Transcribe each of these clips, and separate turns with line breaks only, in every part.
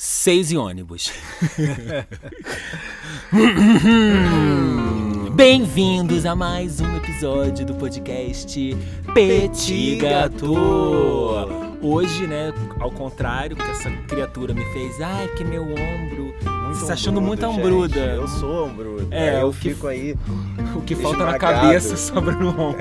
6 e ônibus. Bem-vindos a mais um episódio do podcast Petit Gâteau. Hoje, né, ao contrário que essa criatura me fez, que meu ombro, você tá achando muito ombruda.
Eu sou ombruda. Eu fico aí.
O que falta na cabeça sobra no ombro.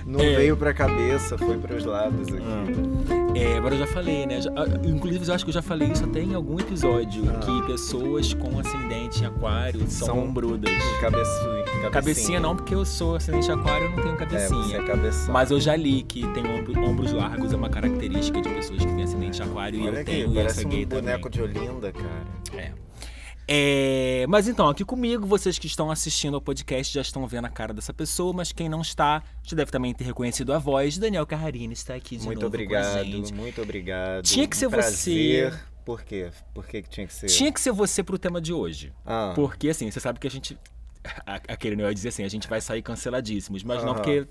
Não veio pra cabeça, foi pros lados aqui.
Agora eu já falei, né? Inclusive, eu acho que eu já falei isso até em algum episódio, que pessoas com ascendente em aquário são ombrudas. Cabecinha não, porque eu sou ascendente em aquário, eu não tenho cabecinha.
Você é cabeção.
Mas eu já li que tem ombros largos, é uma característica de pessoas que têm ascendente em aquário.
Olha
e eu
aqui,
tenho,
parece
e essa gay
um boneco
também.
de Olinda, cara.
Mas então, aqui comigo, vocês que estão assistindo ao podcast já estão vendo a cara dessa pessoa, mas quem não está, já deve também ter reconhecido a voz. Daniel Carrarini está aqui de novo com a gente.
Muito obrigado.
Tinha que ser
prazer.
você.
Por quê? Por que tinha que ser?
Tinha que ser você pro tema de hoje. Porque assim, você sabe que a gente... Aquele Noel dizia assim, a gente vai sair canceladíssimos, mas não porque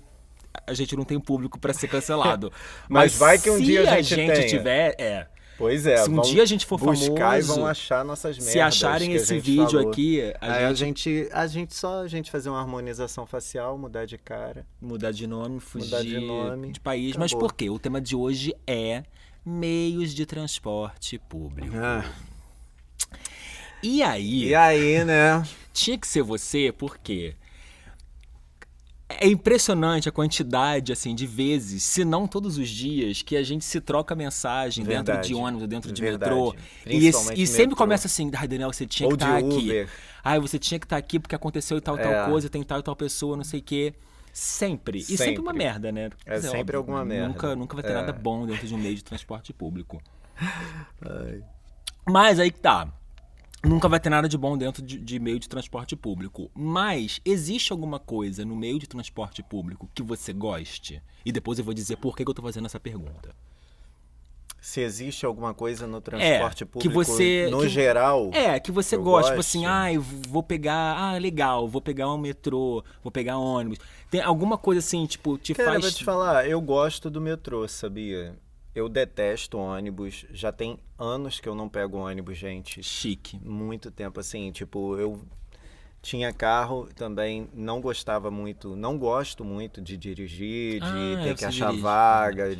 a gente não tem público para ser cancelado.
Mas vai que um dia a gente tenha.
tiver,
Pois é,
se um dia a gente for
buscar
famoso,
e vão achar nossas merdas.
Se acharem esse vídeo
falou.
aqui,
a gente fazer uma harmonização facial, mudar de cara,
mudar de nome, fugir
mudar de nome,
de país.
acabou.
Mas por quê? O tema de hoje é meios de transporte público. E
aí, né?
Tinha que ser você, porque é impressionante a quantidade, assim, de vezes, se não todos os dias, que a gente se troca mensagem dentro de ônibus, dentro de metrô. E sempre começa assim, Daniel, você tinha que estar aqui. Você tinha que estar aqui porque aconteceu tal coisa, tem tal e tal pessoa, não sei o quê. Sempre. E sempre uma merda, né?
Sempre óbvio, alguma merda.
Nunca vai ter nada bom dentro de um meio de transporte público. Mas aí que tá. Nunca vai ter nada de bom dentro de meio de transporte público. Mas existe alguma coisa no meio de transporte público que você goste? E depois eu vou dizer por que eu tô fazendo essa pergunta.
Se existe alguma coisa no transporte público,
que você,
geral...
que você gosta. Tipo assim, eu vou pegar... legal, vou pegar um metrô, vou pegar ônibus. Tem alguma coisa assim, tipo,
Cara, eu vou te falar, eu gosto do metrô, sabia? Eu detesto ônibus, já tem anos que eu não pego ônibus, gente.
Chique.
Muito tempo, assim, tipo, eu tinha carro também, não gosto muito de dirigir, de ter que achar vaga,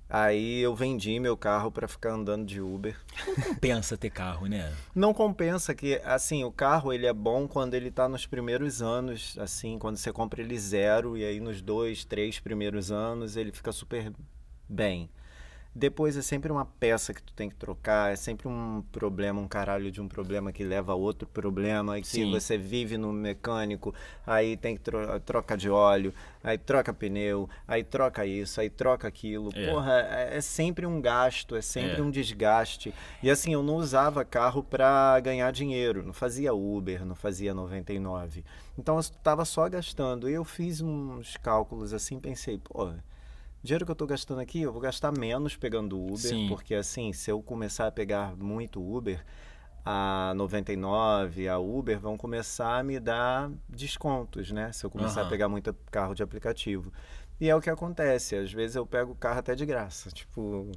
Aí eu vendi meu carro pra ficar andando de Uber.
Não compensa ter carro, né?
Não compensa que, assim, o carro ele é bom quando ele tá nos primeiros anos, assim, quando você compra ele zero, e aí nos 2, 3 primeiros anos ele fica super bem. Depois é sempre uma peça que tu tem que trocar, é sempre um problema, um caralho de um problema que leva a outro problema, que você vive no mecânico, aí tem que troca de óleo, aí troca pneu, aí troca isso, aí troca aquilo. Porra, é sempre um gasto, é sempre um desgaste. E assim, eu não usava carro pra ganhar dinheiro, não fazia Uber, não fazia 99. Então eu tava só gastando. E eu fiz uns cálculos assim, pensei, dinheiro que eu tô gastando aqui, eu vou gastar menos pegando Uber, porque assim, se eu começar a pegar muito Uber, a 99, a Uber vão começar a me dar descontos, né? Se eu começar a pegar muito carro de aplicativo. E é o que acontece, às vezes eu pego carro até de graça, tipo,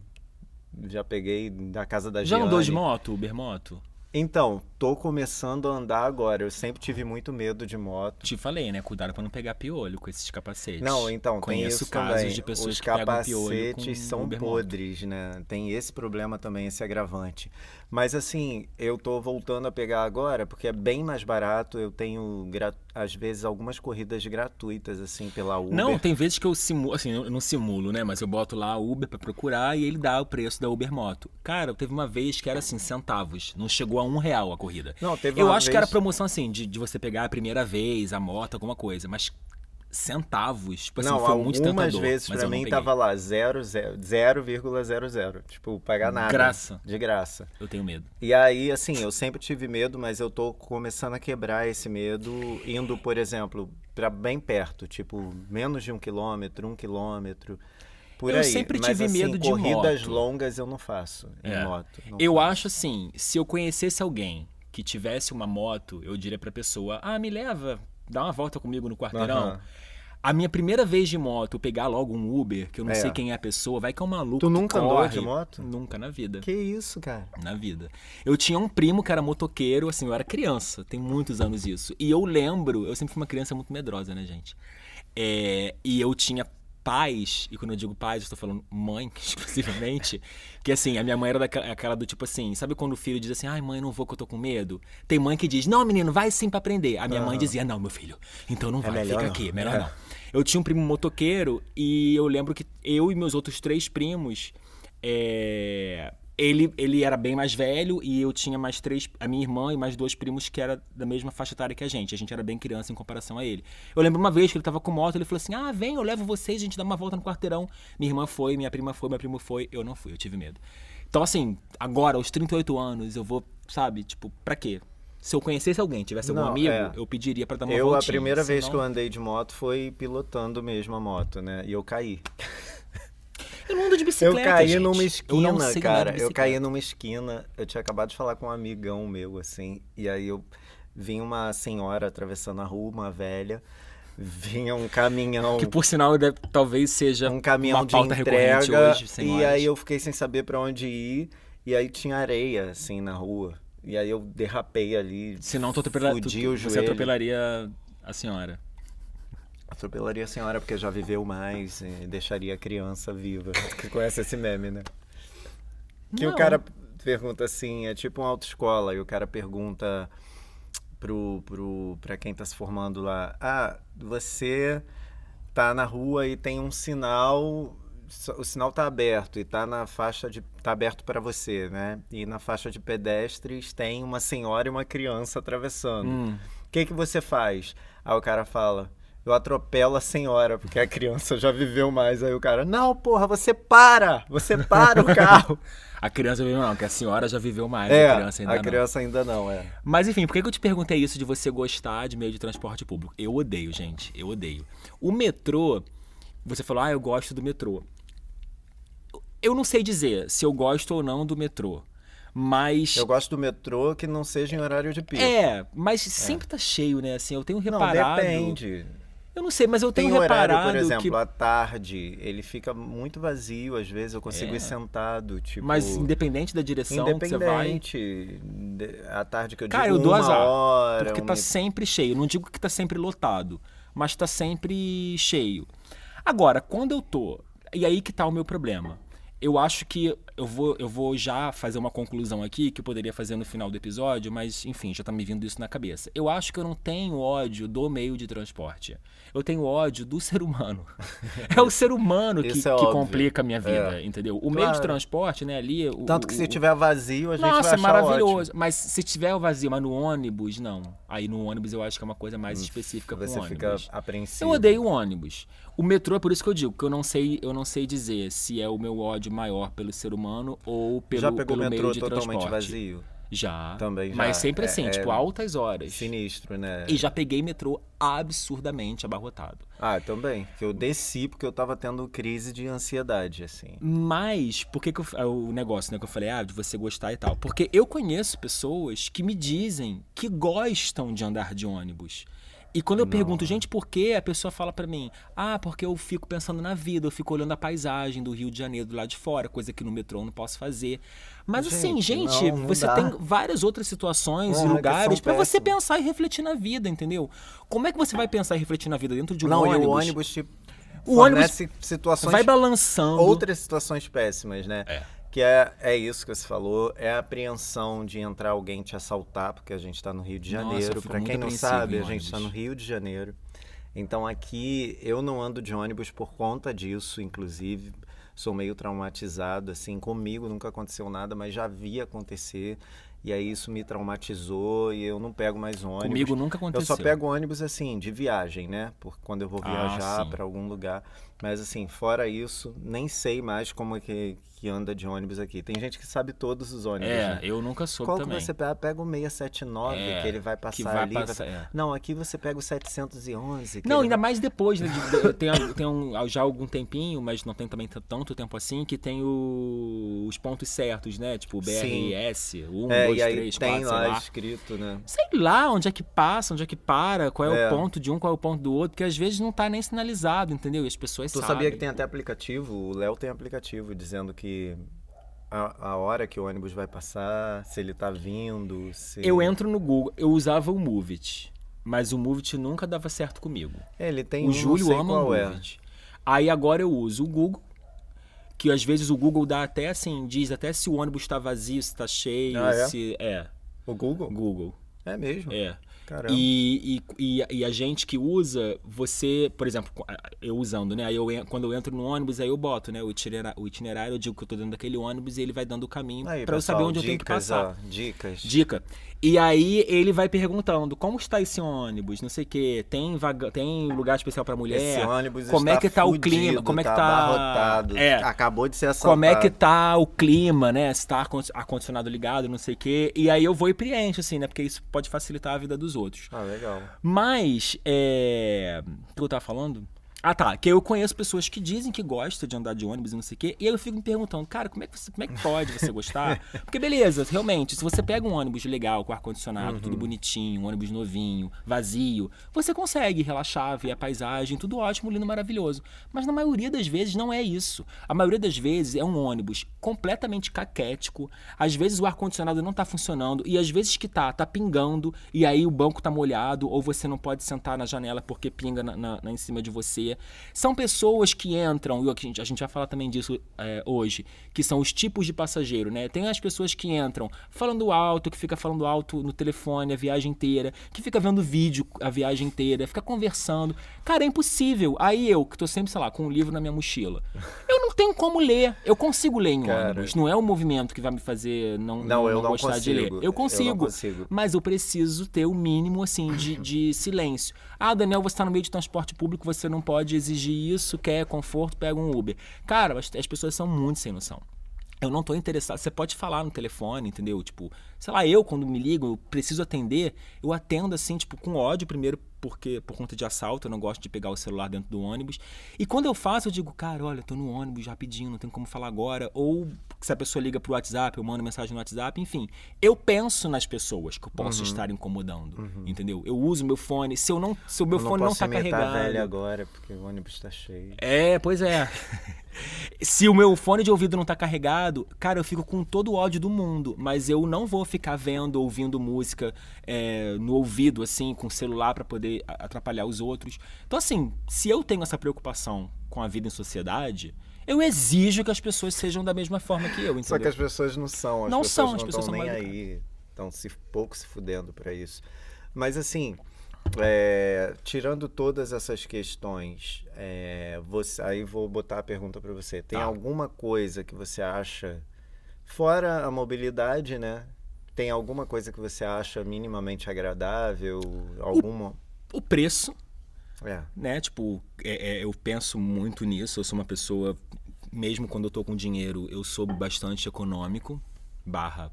já peguei da casa da Giane.
Já andou de moto, Uber moto?
Então, tô começando a andar agora. Eu sempre tive muito medo de moto.
Te falei, né? Cuidado pra não pegar piolho com esses capacetes.
Não, então,
conheço casos
também.
de pessoas
Os
que pegam piolho com
capacetes são
Uber
podres, né? Tem esse problema também, esse agravante. Mas assim, eu tô voltando a pegar agora porque é bem mais barato. Eu tenho, às vezes, algumas corridas gratuitas, assim, pela Uber.
Não, tem vezes que eu simulo, assim, eu não simulo, né? Mas eu boto lá a Uber pra procurar e ele dá o preço da Uber Moto. Cara, teve uma vez que era assim, centavos. Não chegou a R$1 a corrida.
Não, teve
eu acho que era promoção assim, de você pegar a primeira vez, a moto, alguma coisa, mas centavos, tipo assim, foi muito tentador.
Algumas vezes pra mim tava lá 0,00, tipo, pagar nada. De graça.
Eu tenho medo.
E aí, assim, eu sempre tive medo, mas eu tô começando a quebrar esse medo, indo, por exemplo, pra bem perto, tipo, menos de 1 quilômetro, 1 quilômetro. Por aí.
Eu sempre tive
assim,
medo de moto.
Corridas longas eu não faço em moto.
Eu acho assim, se eu conhecesse alguém que tivesse uma moto, eu diria pra pessoa, me leva, dá uma volta comigo no quarteirão. A minha primeira vez de moto, eu pegar logo um Uber, que eu não sei quem é a pessoa, vai que é um maluco.
Tu nunca andou de moto?
Nunca na vida.
Que isso, cara?
Na vida. Eu tinha um primo que era motoqueiro, assim, eu era criança, tem muitos anos isso. E eu lembro, eu sempre fui uma criança muito medrosa, né, gente? E eu tinha pais, e quando eu digo pais, eu estou falando mãe, exclusivamente, que assim, a minha mãe era aquela do tipo assim, sabe quando o filho diz assim, ai mãe, não vou que eu tô com medo? Tem mãe que diz, não menino, vai sim pra aprender. A minha mãe dizia, não meu filho, então não vai, fica aqui, melhor não. Eu tinha um primo motoqueiro e eu lembro que eu e meus outros 3 primos, ele era bem mais velho e eu tinha mais 3, a minha irmã e mais 2 primos que era da mesma faixa etária que a gente era bem criança em comparação a ele. Eu lembro uma vez que ele tava com moto, ele falou assim, vem, eu levo vocês, a gente dá uma volta no quarteirão. Minha irmã foi, minha prima foi, meu primo foi, eu não fui, eu tive medo. Então assim, agora, aos 38 anos, eu vou, sabe, tipo, pra quê? Se eu conhecesse alguém, tivesse algum amigo, eu pediria pra dar uma voltinha.
A primeira vez que eu andei de moto foi pilotando mesmo a moto, né, e eu caí.
Eu não ando de bicicleta,
Eu caí
gente.
numa esquina, cara.
Eu
caí numa esquina. Eu tinha acabado de falar com um amigão meu, assim. E aí eu vi uma senhora atravessando a rua, uma velha. Vinha um caminhão.
Que por sinal talvez seja
um caminhão
uma pauta
de entrega,
recorrente hoje, senhoras.
E aí eu fiquei sem saber pra onde ir. E aí tinha areia, assim, na rua. E aí eu derrapei ali.
Senão
fudi o joelho.
Você atropelaria a senhora.
Atropelaria a senhora porque já viveu mais e deixaria a criança viva. Que conhece esse meme, né? Que o cara pergunta assim, é tipo uma autoescola, e o cara pergunta pra quem tá se formando lá, você tá na rua e tem um sinal, o sinal tá aberto e tá na faixa tá aberto para você, né? E na faixa de pedestres tem uma senhora e uma criança atravessando. O que você faz? Aí o cara fala, eu atropelo a senhora, porque a criança já viveu mais. Aí o cara, não, porra, você para o carro.
A criança viveu não, porque a senhora já viveu mais, a criança ainda não.
A criança ainda não,
Mas enfim, por que eu te perguntei isso de você gostar de meio de transporte público? Eu odeio, gente, eu odeio. O metrô, você falou, eu gosto do metrô. Eu não sei dizer se eu gosto ou não do metrô. Mas...
Eu gosto do metrô que não seja em horário de pico.
Mas sempre tá cheio, né? Assim, eu tenho reparado...
Não, depende.
Eu não sei, mas eu tenho
reparado
horário,
por exemplo, à tarde, ele fica muito vazio, às vezes eu consigo ir sentado, tipo...
Mas independente da direção que você vai...
Independente, à tarde que eu digo,
cara, eu dou azar,
hora...
Porque tá sempre cheio, não digo que tá sempre lotado, mas tá sempre cheio. Agora, quando eu tô... E aí que tá o meu problema. Eu acho que eu vou já fazer uma conclusão aqui, que eu poderia fazer no final do episódio, mas, enfim, já tá me vindo isso na cabeça. Eu acho que eu não tenho ódio do meio de transporte. Eu tenho ódio do ser humano. É o ser humano que complica a minha vida, entendeu? O meio de transporte, né, ali...
Tanto que se tiver vazio, a gente vai achar
maravilhoso.
ótimo.
Mas se tiver vazio, mas no ônibus, não. Aí no ônibus eu acho que é uma coisa mais específica com o ônibus.
Você fica apreensivo.
Eu odeio o ônibus. O metrô é por isso que eu digo, que eu não sei dizer se é o meu ódio maior pelo ser humano ou pelo meio de transporte. Já pegou o metrô
totalmente vazio?
Já.
Também já.
Mas sempre assim, tipo, altas horas.
Sinistro, né?
E já peguei metrô absurdamente abarrotado.
Também. Que eu desci porque eu tava tendo crise de ansiedade, assim.
Mas, por que o negócio, né, que eu falei, de você gostar e tal? Porque eu conheço pessoas que me dizem que gostam de andar de ônibus. E quando eu pergunto, gente, por quê? A pessoa fala pra mim, porque eu fico pensando na vida, eu fico olhando a paisagem do Rio de Janeiro do lado de fora, coisa que no metrô eu não posso fazer. Mas não você dá. Tem várias outras situações e lugares pra você pensar e refletir na vida, entendeu? Como é que você vai pensar e refletir na vida dentro de um ônibus?
Não, e o ônibus te fornece situações...
vai balançando.
Outras situações péssimas, né? Que é isso que você falou, é a apreensão de entrar alguém te assaltar, porque a gente tá no Rio de Janeiro. Pra quem não sabe, a gente tá no Rio de Janeiro. Então aqui eu não ando de ônibus por conta disso, inclusive. Sou meio traumatizado, assim, comigo nunca aconteceu nada, mas já vi acontecer. E aí isso me traumatizou e eu não pego mais ônibus.
Comigo nunca aconteceu.
Eu só pego ônibus, assim, de viagem, né? Quando eu vou viajar para algum lugar. Mas, assim, fora isso, nem sei mais como é que anda de ônibus aqui. Tem gente que sabe todos os ônibus, né?
Eu nunca soube
também.
também.
Qual que você pega? Pega o 679, que ele vai passar ali. Não, aqui você pega o 711.
Não, ainda mais depois, né? Tem já algum tempinho, mas não tem também tanto tempo assim, que tem os pontos certos, né? Tipo o BRS, 1, dois,
aí
três,
tem
quatro, sei
lá
lá.
escrito, né?
Sei lá onde é que passa, onde é que para, qual é o ponto de um, qual é o ponto do outro, porque às vezes não tá nem sinalizado, entendeu? E as pessoas
Tu
sabem.
sabia que tem até aplicativo? O Léo tem aplicativo dizendo que a hora que o ônibus vai passar, se ele tá vindo, se...
Eu entro no Google, eu usava o Movit, mas o Movit nunca dava certo comigo.
Ele tem
O Júlio ama o
qual
Movit. Aí agora eu uso o Google, que às vezes o Google dá até assim, diz até se o ônibus está vazio, se está cheio, se...
O Google?
Google.
É mesmo?
É.
Caramba.
E a gente que usa, você, por exemplo, eu usando, né? Aí quando eu entro no ônibus, aí eu boto, né? O itinerário, eu digo que eu tô dentro daquele ônibus e ele vai dando o caminho para eu saber onde eu tenho que passar.
Dicas.
Dica. E aí ele vai perguntando, como está esse ônibus? Não sei o quê. Tem lugar especial para mulher?
Esse ônibus
como
está
é que tá
fudido,
o clima? Como é que tá
abarrotado, acabou de ser assaltado.
Como é que tá o clima, né? Se tá ar-condicionado ligado, não sei o quê. E aí eu vou e preencho, assim, né? Porque isso pode facilitar a vida dos outros.
Ah, legal.
Mas, o que eu tava falando? Ah, tá. Que eu conheço pessoas que dizem que gostam de andar de ônibus e não sei o quê. E aí eu fico me perguntando, cara, como é que pode você gostar? Porque beleza, realmente, se você pega um ônibus legal, com ar-condicionado, tudo bonitinho, um ônibus novinho, vazio, você consegue relaxar, ver a paisagem, tudo ótimo, lindo, maravilhoso. Mas na maioria das vezes não é isso. A maioria das vezes é um ônibus completamente caquético, às vezes o ar-condicionado não tá funcionando, e às vezes que tá pingando, e aí o banco tá molhado, ou você não pode sentar na janela porque pinga em cima de você. São pessoas que entram, e a gente vai falar também disso hoje, que são os tipos de passageiro, né? Tem as pessoas que entram falando alto, que fica falando alto no telefone a viagem inteira, que fica vendo vídeo a viagem inteira, fica conversando. Cara, é impossível. Aí eu, que tô sempre, sei lá, com um livro na minha mochila, eu não tenho como ler. Eu consigo ler em ônibus. Não é o movimento que vai me fazer não gostar
consigo.
de ler. Eu consigo. Mas eu preciso ter o mínimo, assim, de silêncio. Ah, Daniel, você tá no meio de transporte público, você não pode exigir isso, quer conforto, pega um Uber. Cara, as pessoas são muito sem noção. Eu não tô interessado. Você pode falar no telefone, entendeu? Tipo, sei lá, eu quando me ligo, eu preciso atender, eu atendo assim, tipo, com ódio primeiro, porque por conta de assalto, eu não gosto de pegar o celular dentro do ônibus. E quando eu faço, eu digo, cara, olha, eu tô no ônibus rapidinho, não tem como falar agora. Ou se a pessoa liga pro WhatsApp, eu mando mensagem no WhatsApp, enfim. Eu penso nas pessoas que eu posso estar incomodando, entendeu? Eu uso meu fone, se o meu fone não tá carregado...
Eu não posso velho agora, porque o ônibus tá cheio.
Pois é. Se o meu fone de ouvido não tá carregado, cara, eu fico com todo o ódio do mundo, mas eu não vou ficar ouvindo música no ouvido, assim, com o celular pra poder atrapalhar os outros. Então, assim, se eu tenho essa preocupação com a vida em sociedade, eu exijo que as pessoas sejam da mesma forma que eu, entendeu?
Só que as pessoas não são. As pessoas não estão nem aí, estão pouco se fudendo pra isso. Mas, assim... tirando todas essas questões, aí vou botar a pergunta para você. Tem alguma coisa que você acha, fora a mobilidade, né? Tem alguma coisa que você acha minimamente agradável?
O preço, né? Tipo, eu penso muito nisso. Eu sou uma pessoa, mesmo quando eu tô com dinheiro, eu sou bastante econômico.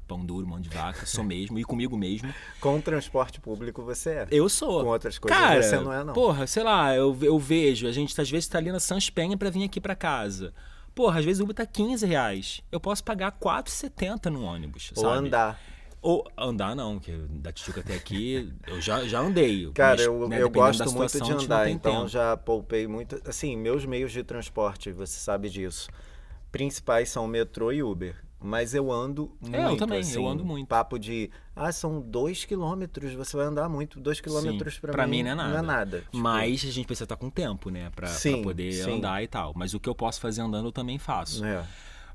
/pão duro, mão de vaca, sou mesmo, e comigo mesmo.
Com o transporte público você é.
Eu sou.
Com outras coisas você não é, não.
Porra, sei lá, eu vejo, a gente às vezes tá ali na Sans Penha pra vir aqui pra casa. Porra, às vezes o Uber tá R$15. Eu posso pagar R$4,70 no ônibus,
Ou
sabe?
andar.
Ou andar não, que da Tijuca até aqui eu já andei.
Cara,
mas,
eu gosto muito de andar, então
tempo.
Já poupei muito. Assim, meus meios de transporte, você sabe disso. Principais são metrô e Uber. Mas eu ando muito.
Eu também,
assim,
eu ando muito.
Papo de, são 2 quilômetros, você vai andar muito. 2 quilômetros
pra mim não é nada.
Tipo...
Mas a gente precisa estar com tempo, né? Pra poder andar e tal. Mas o que eu posso fazer andando eu também faço.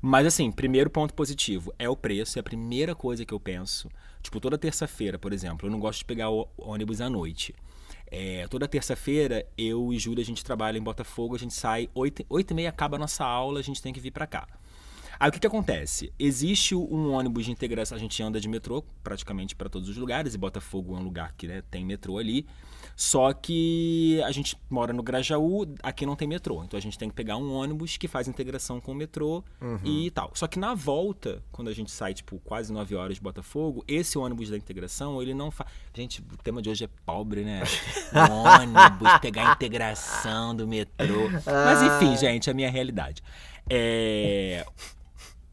Mas assim, primeiro ponto positivo é o preço, é a primeira coisa que eu penso. Tipo, toda terça-feira, por exemplo, eu não gosto de pegar o ônibus à noite. Toda terça-feira, eu e Júlia, a gente trabalha em Botafogo, a gente sai 8h30, acaba a nossa aula, a gente tem que vir pra cá. Aí o que acontece? Existe um ônibus de integração, a gente anda de metrô praticamente para todos os lugares, e Botafogo é um lugar que tem metrô ali, só que a gente mora no Grajaú, aqui não tem metrô, então a gente tem que pegar um ônibus que faz integração com o metrô e tal. Só que na volta, quando a gente sai tipo quase 9 horas de Botafogo, esse ônibus da integração, ele não faz... Gente, o tema de hoje é pobre, né? Ônibus, pegar a integração do metrô. Mas enfim, gente, é a minha realidade.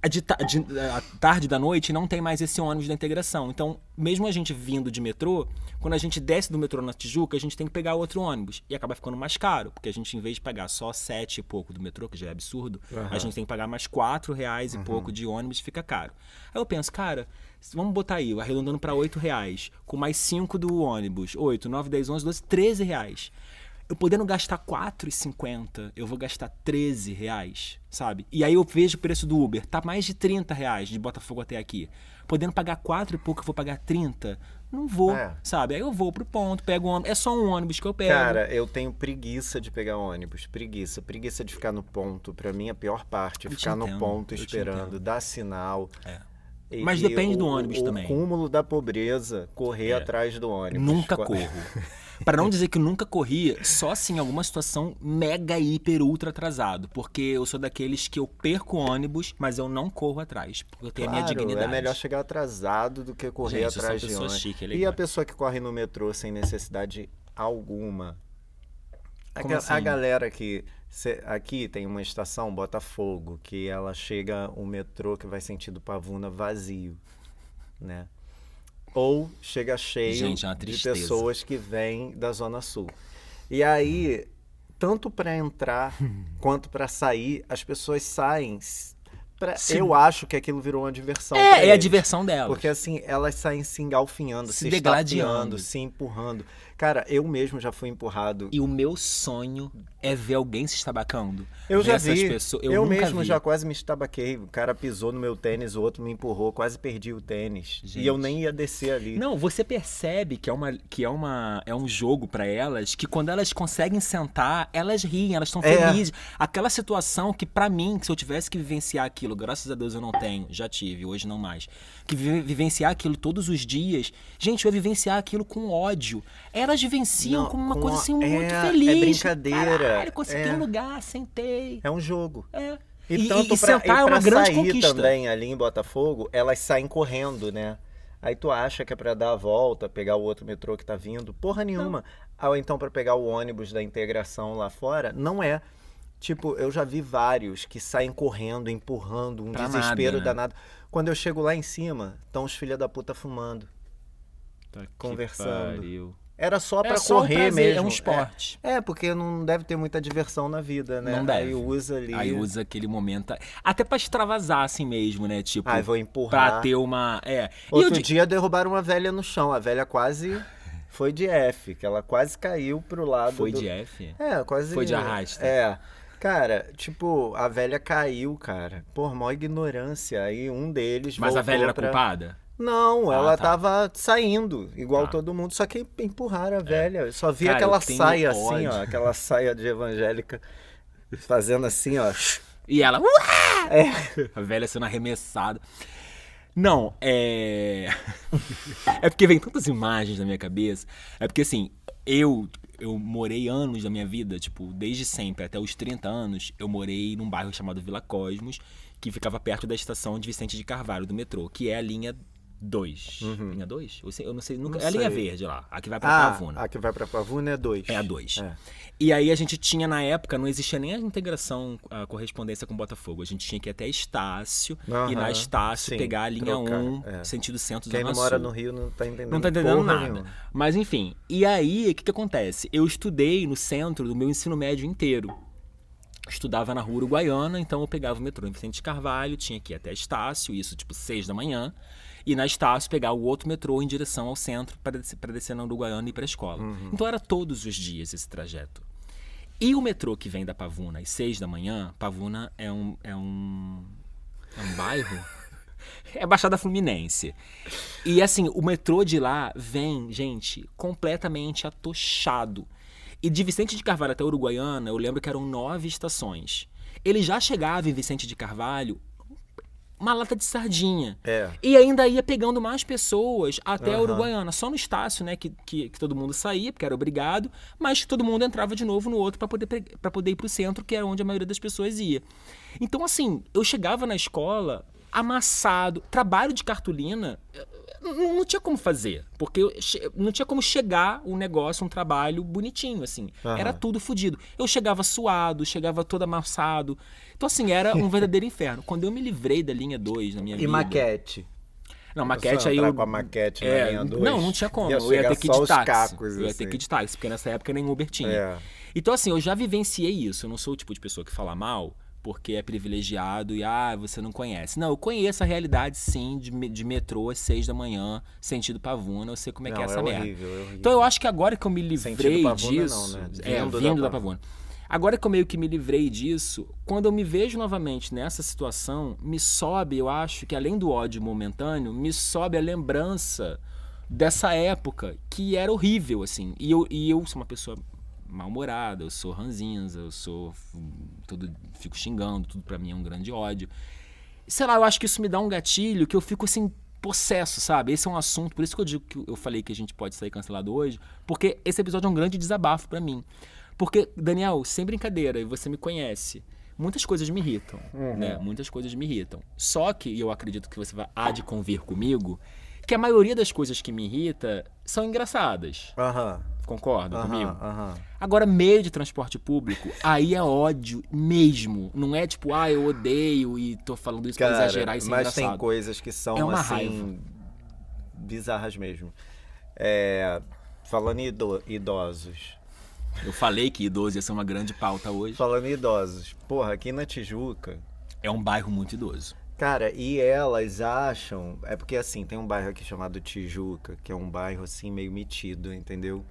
a tarde da noite não tem mais esse ônibus da integração. Então, mesmo a gente vindo de metrô, quando a gente desce do metrô na Tijuca, a gente tem que pegar outro ônibus. E acaba ficando mais caro, porque a gente, em vez de pagar só 7 e pouco do metrô, que já é absurdo, a gente tem que pagar mais R$4 e pouco de ônibus, fica caro. Aí eu penso, cara, vamos botar aí, arredondando para R$8, com mais 5 do ônibus, 8, 9, 10, 11, 12, R$13. Eu podendo gastar R$4,50, eu vou gastar R$13, sabe? E aí eu vejo o preço do Uber, tá mais de R$30 de Botafogo até aqui. Podendo pagar 4 e pouco, eu vou pagar 30? Não vou, sabe? Aí eu vou pro ponto, pego o ônibus. É só um ônibus que eu pego.
Cara, eu tenho preguiça de pegar ônibus. Preguiça de ficar no ponto. Pra mim, a pior parte é ficar no ponto esperando, dar sinal.
Mas depende do ônibus também.
O cúmulo da pobreza, correr atrás do ônibus.
Nunca corro. Para não dizer que nunca corria, só assim em alguma situação mega, hiper, ultra atrasado. Porque eu sou daqueles que eu perco ônibus, mas eu não corro atrás. Porque eu tenho a minha dignidade.
É melhor chegar atrasado do que correr atrás de ônibus.
Chique,
e a pessoa que corre no metrô sem necessidade alguma? A galera que... Aqui tem uma estação, Botafogo, que ela chega o metrô que vai sentido Pavuna vazio, né? Ou chega cheio de pessoas que vêm da Zona Sul. E aí, tanto para entrar quanto para sair, as pessoas saem... Eu acho que aquilo virou uma diversão.
É a diversão delas.
Porque assim, elas saem se engalfinhando, se
degladiando,
se empurrando. Cara, eu mesmo já fui empurrado.
E o meu sonho é ver alguém se estabacando.
Eu já vi. Eu
nunca
mesmo
vi.
já quase me estabaquei. O cara pisou no meu tênis, o outro me empurrou, quase perdi o tênis. Gente. E eu nem ia descer ali.
Não, você percebe que é um jogo pra elas, que quando elas conseguem sentar, elas riem, elas estão felizes. Aquela situação que pra mim, se eu tivesse que vivenciar aquilo, graças a Deus eu não tenho, já tive, hoje não mais, que vivenciar aquilo todos os dias, gente, eu ia vivenciar aquilo com ódio. Elas vivenciam como uma coisa assim muito feliz.
É brincadeira.
Caralho, consegui um lugar, sentei.
É um jogo.
E
tanto
sentar é uma grande conquista.
Também ali em Botafogo, elas saem correndo, né? Aí tu acha que é pra dar a volta, pegar o outro metrô que tá vindo. Porra nenhuma. Ou então pra pegar o ônibus da integração lá fora. Não é. Tipo, eu já vi vários que saem correndo, empurrando, um desespero danado. Quando eu chego lá em cima, estão os filha da puta fumando. Conversando. Era só pra correr mesmo.
É um esporte.
Porque não deve ter muita diversão na vida, né?
Não deve.
Aí
usa aquele momento. Até pra extravasar assim mesmo, né? Tipo,
vou empurrar.
Pra ter uma...
Outro dia derrubaram uma velha no chão. A velha quase foi de F, que ela quase caiu pro lado
de F?
Quase...
Foi de arrasta.
Cara, tipo, a velha caiu, cara. Por maior ignorância. Aí um deles
Mas a velha era culpada?
Não, ela tava saindo, igual todo mundo, só que empurraram a velha. Eu só vi aquela saia assim, ó, aquela saia de evangélica, fazendo assim, ó.
E ela... A velha sendo arremessada. Não, é porque vem tantas imagens na minha cabeça. É porque, assim, eu morei anos da minha vida, tipo, desde sempre, até os 30 anos, eu morei num bairro chamado Vila Cosmos, que ficava perto da estação de Vicente de Carvalho, do metrô, que é a linha 2. Linha 2? Eu não sei, nunca. É a linha verde lá, a que vai pra Pavuna.
A que vai pra Pavuna é 2.
É a 2. E aí a gente tinha, na época, não existia nem a integração, a correspondência com Botafogo. A gente tinha que ir até Estácio, e na Estácio pegar a linha 1, sentido centro,
Quem
Zona
não mora
Sul.
no Rio não tá entendendo.
Não tá entendendo nada. Nenhuma. Mas enfim, e aí, o que acontece? Eu estudei no centro do meu ensino médio inteiro. Estudava na Rua Uruguaiana, então eu pegava o metrô em Vicente de Carvalho, tinha que ir até Estácio, isso tipo 6 da manhã, e na Estácio pegar o outro metrô em direção ao centro para descer na Uruguaiana e ir para a escola. Então era todos os dias esse trajeto. E o metrô que vem da Pavuna às 6 da manhã, Pavuna é um bairro? É Baixada Fluminense. E assim, o metrô de lá vem, gente, completamente atochado. E de Vicente de Carvalho até Uruguaiana, eu lembro que eram 9 estações. Ele já chegava em Vicente de Carvalho uma lata de sardinha. E ainda ia pegando mais pessoas até a Uruguaiana. Só no Estácio, né, que todo mundo saía, porque era obrigado, mas todo mundo entrava de novo no outro para poder ir pro centro, que era onde a maioria das pessoas ia. Então, assim, eu chegava na escola amassado. Trabalho de cartolina, não tinha como fazer. Porque não tinha como chegar um negócio, um trabalho bonitinho, assim. Era tudo fodido. Eu chegava suado, chegava todo amassado. Então, assim, era um verdadeiro inferno. Quando eu me livrei da linha 2 na minha vida...
E maquete?
Não, maquete aí eu...
com a maquete na linha 2?
Não tinha como. Eu ia ter que ir de táxi. Eu ia ter que ir de táxi, porque nessa época nem Uber tinha. Então, assim, eu já vivenciei isso. Eu não sou o tipo de pessoa que fala mal porque é privilegiado e, você não conhece. Não, eu conheço a realidade, sim, de metrô às 6 da manhã, sentido Pavuna. Eu sei como é que é essa merda.
Horrível.
Então, eu acho que agora que eu me livrei
Pavuna,
disso...
Não, né?
Vindo da Pavuna. Agora que eu meio que me livrei disso, quando eu me vejo novamente nessa situação, me sobe, eu acho que além do ódio momentâneo, me sobe a lembrança dessa época que era horrível, assim. E eu sou uma pessoa mal-humorada, eu sou ranzinza, fico xingando, tudo pra mim é um grande ódio. Sei lá, eu acho que isso me dá um gatilho que eu fico assim, possesso, sabe? Esse é um assunto, por isso que eu digo que eu falei que a gente pode sair cancelado hoje, porque esse episódio é um grande desabafo pra mim. Porque, Daniel, sem brincadeira, e você me conhece, muitas coisas me irritam, né? Muitas coisas me irritam. Só que, e eu acredito que você há de convir comigo, que a maioria das coisas que me irrita são engraçadas. Concorda comigo? Agora, meio de transporte público, aí é ódio mesmo. Não é tipo, eu odeio e tô falando isso pra exagerar e ser
mas
engraçado.
Tem coisas que são,
uma
assim,
raiva.
Bizarras mesmo. Falando em idosos.
Eu falei que idoso ia ser uma grande pauta hoje.
Falando em idosos. Porra, aqui na Tijuca...
É um bairro muito idoso.
Cara, e elas acham... É porque, assim, tem um bairro aqui chamado Tijuca, que é um bairro, assim, meio metido, entendeu?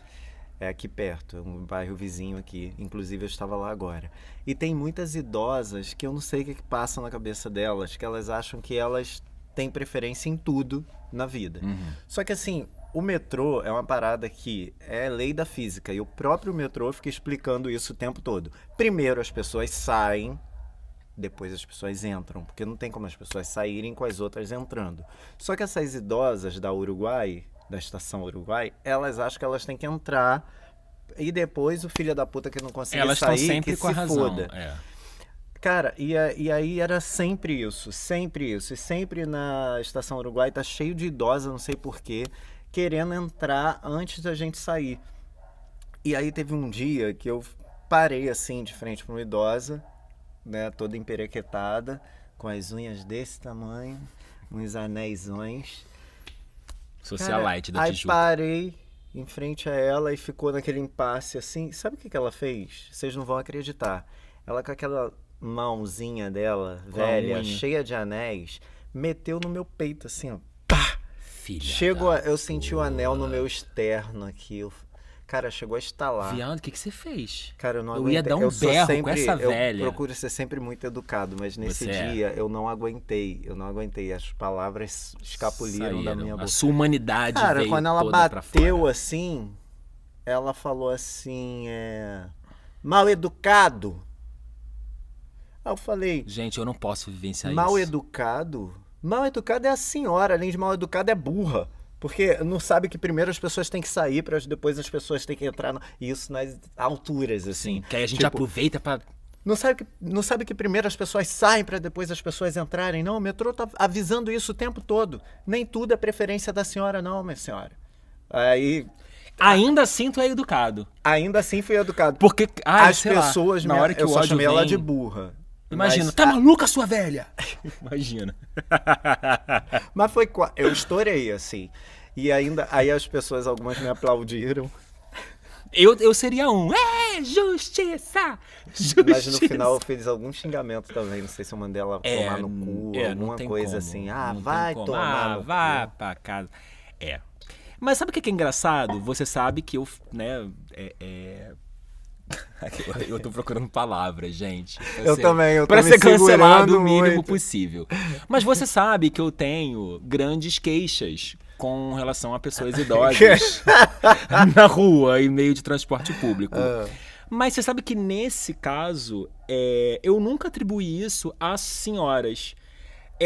É aqui perto, é um bairro vizinho aqui. Inclusive, eu estava lá agora. E tem muitas idosas que eu não sei o que passa na cabeça delas, que elas acham que elas têm preferência em tudo na vida. Só que, assim... O metrô é uma parada que é lei da física e o próprio metrô fica explicando isso o tempo todo. Primeiro as pessoas saem, depois as pessoas entram, porque não tem como as pessoas saírem com as outras entrando. Só que essas idosas da Uruguai, da estação Uruguai, elas acham que elas têm que entrar e depois o filho da puta que não consegue
elas
sair,
estão sempre
que
com a
se
razão.
foda. Cara, e aí era sempre isso. E sempre na estação Uruguai tá cheio de idosa, não sei porquê, querendo entrar antes da gente sair. E aí teve um dia que eu parei assim de frente para uma idosa, né, toda emperequetada, com as unhas desse tamanho, uns anéisões.
Socialite da Tijuca.
Aí parei em frente a ela e ficou naquele impasse assim. Sabe o que ela fez? Vocês não vão acreditar. Ela com aquela mãozinha dela, velha, cheia de anéis, meteu no meu peito assim, ó. Eu senti o anel no meu externo aqui. Cara, chegou a estalar.
Viado, o que você fez?
Cara, eu não
aguentei. Eu ia dar um berro com essa velha.
Eu procuro ser sempre muito educado, mas nesse dia eu não aguentei. As palavras escapuliram da minha boca.
A sua humanidade
cara,
veio
quando ela
toda
bateu assim, ela falou assim, mal educado. Aí eu falei...
Gente, eu não posso vivenciar
mal
isso.
Educado? Mal educada é a senhora, além de mal educada é burra. Porque não sabe que primeiro as pessoas têm que sair para depois as pessoas têm que entrar. Isso nas alturas, assim.
Sim, que aí a gente aproveita para...
Não sabe que primeiro as pessoas saem para depois as pessoas entrarem. Não, o metrô tá avisando isso o tempo todo. Nem tudo é preferência da senhora, não, minha senhora. Aí...
Ainda assim tu é educado.
Ainda assim fui educado.
Porque
as pessoas...
na hora que
eu
o
só
ódio
chamei
vem...
ela de burra.
Imagina, tá maluca, sua velha? Imagina.
Mas foi... Eu estourei, assim. E aí as pessoas, algumas me aplaudiram.
Eu seria justiça!
Mas no final eu fiz algum xingamento também. Não sei se eu mandei ela tomar no cu, alguma coisa
como,
assim. Vai tomar no cu.
Vá pra casa. Mas sabe o que é engraçado? Você sabe que eu, né... Eu tô procurando palavras, gente.
Eu também,
pra ser cancelado o mínimo
muito
possível. Mas você sabe que eu tenho grandes queixas com relação a pessoas idosas na rua e meio de transporte público. Mas você sabe que nesse caso, eu nunca atribuí isso às senhoras.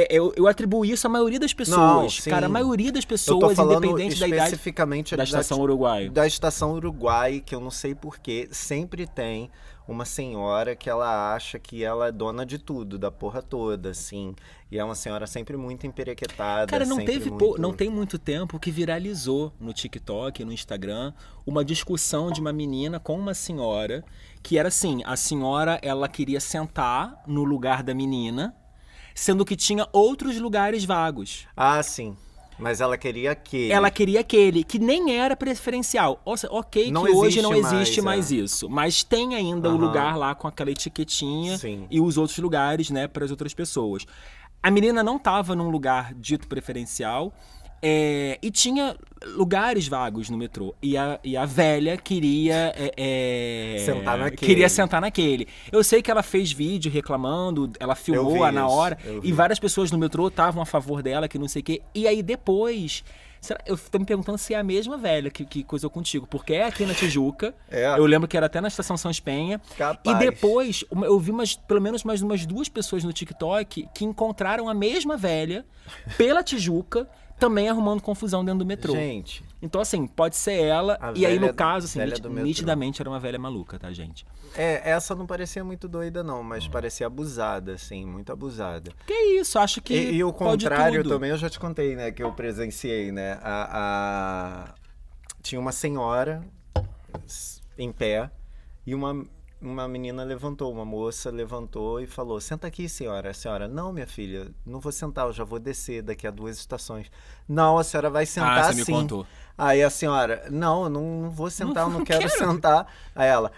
Eu atribuo isso à maioria das pessoas.
Não,
cara, a maioria das pessoas, independente da idade,
especificamente
da Estação Uruguai.
Da Estação Uruguai, que eu não sei porquê, sempre tem uma senhora que ela acha que ela é dona de tudo, da porra toda, assim. E é uma senhora sempre muito emperequetada.
Cara,
muito...
não tem muito tempo que viralizou no TikTok, no Instagram, uma discussão de uma menina com uma senhora, que era assim, a senhora, ela queria sentar no lugar da menina, sendo que tinha outros lugares vagos.
Ah, sim. Mas ela queria aquele.
Ela queria aquele, que nem era preferencial. Ok,
não
que hoje não
mais,
existe mais isso. Mas tem ainda o lugar lá com aquela etiquetinha e os outros lugares, né, para as outras pessoas. A menina não estava num lugar dito preferencial e tinha lugares vagos no metrô. E a velha queria sentar naquele. Eu sei que ela fez vídeo reclamando, ela filmou na hora, e várias pessoas no metrô estavam a favor dela, que não sei o quê. E aí depois... Eu tô me perguntando se é a mesma velha que coisou contigo, porque é aqui na Tijuca. Eu lembro que era até na Estação São Espenha.
Capaz.
E depois, eu vi pelo menos mais umas 2 pessoas no TikTok que encontraram a mesma velha pela Tijuca, também arrumando confusão dentro do metrô.
Gente.
Então, assim, pode ser ela. E aí, no caso, assim, nitidamente era uma velha maluca, tá, gente?
Essa não parecia muito doida, não, mas parecia abusada, assim, muito abusada.
Que isso, acho que.
E o contrário também, eu já te contei, né, que eu presenciei, né? Tinha uma senhora em pé e uma menina levantou, uma moça levantou e falou: senta aqui, senhora. A senhora: não, minha filha, não vou sentar, eu já vou descer daqui a 2 estações. Não, a senhora vai sentar
você me contou.
Aí a senhora: não, eu não vou sentar, eu não quero sentar. Aí ela: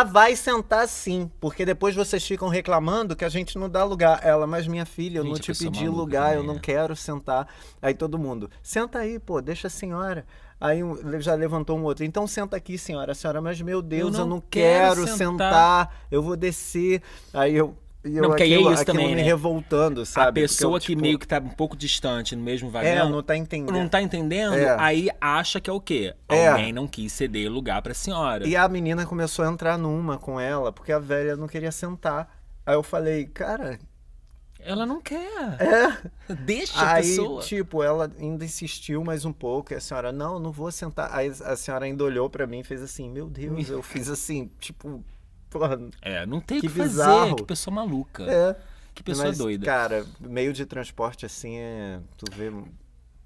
vai sentar sim, porque depois vocês ficam reclamando que a gente não dá lugar. Ela: mas minha filha, eu não te pedi lugar, também, eu não quero sentar. Aí todo mundo: senta aí, pô, deixa a senhora. Aí já levantou um outro: então senta aqui, senhora. A senhora: mas meu Deus, eu não quero sentar, eu vou descer. Aí aquilo
também,
me
né?
revoltando, sabe?
A pessoa que meio que tá um pouco distante no mesmo vagão,
não tá entendendo.
Não tá entendendo, aí acha que é o quê? Alguém não quis ceder lugar pra senhora.
E a menina começou a entrar numa com ela, porque a velha não queria sentar. Aí eu falei: cara...
ela não quer. Deixa a pessoa.
Aí, tipo, ela ainda insistiu mais um pouco. E a senhora: não vou sentar. Aí a senhora ainda olhou pra mim e fez assim: meu Deus, eu fiz assim, tipo... Porra,
não tem o que
bizarro.
fazer. Que pessoa maluca. Que pessoa doida.
Cara, meio de transporte assim tu vê...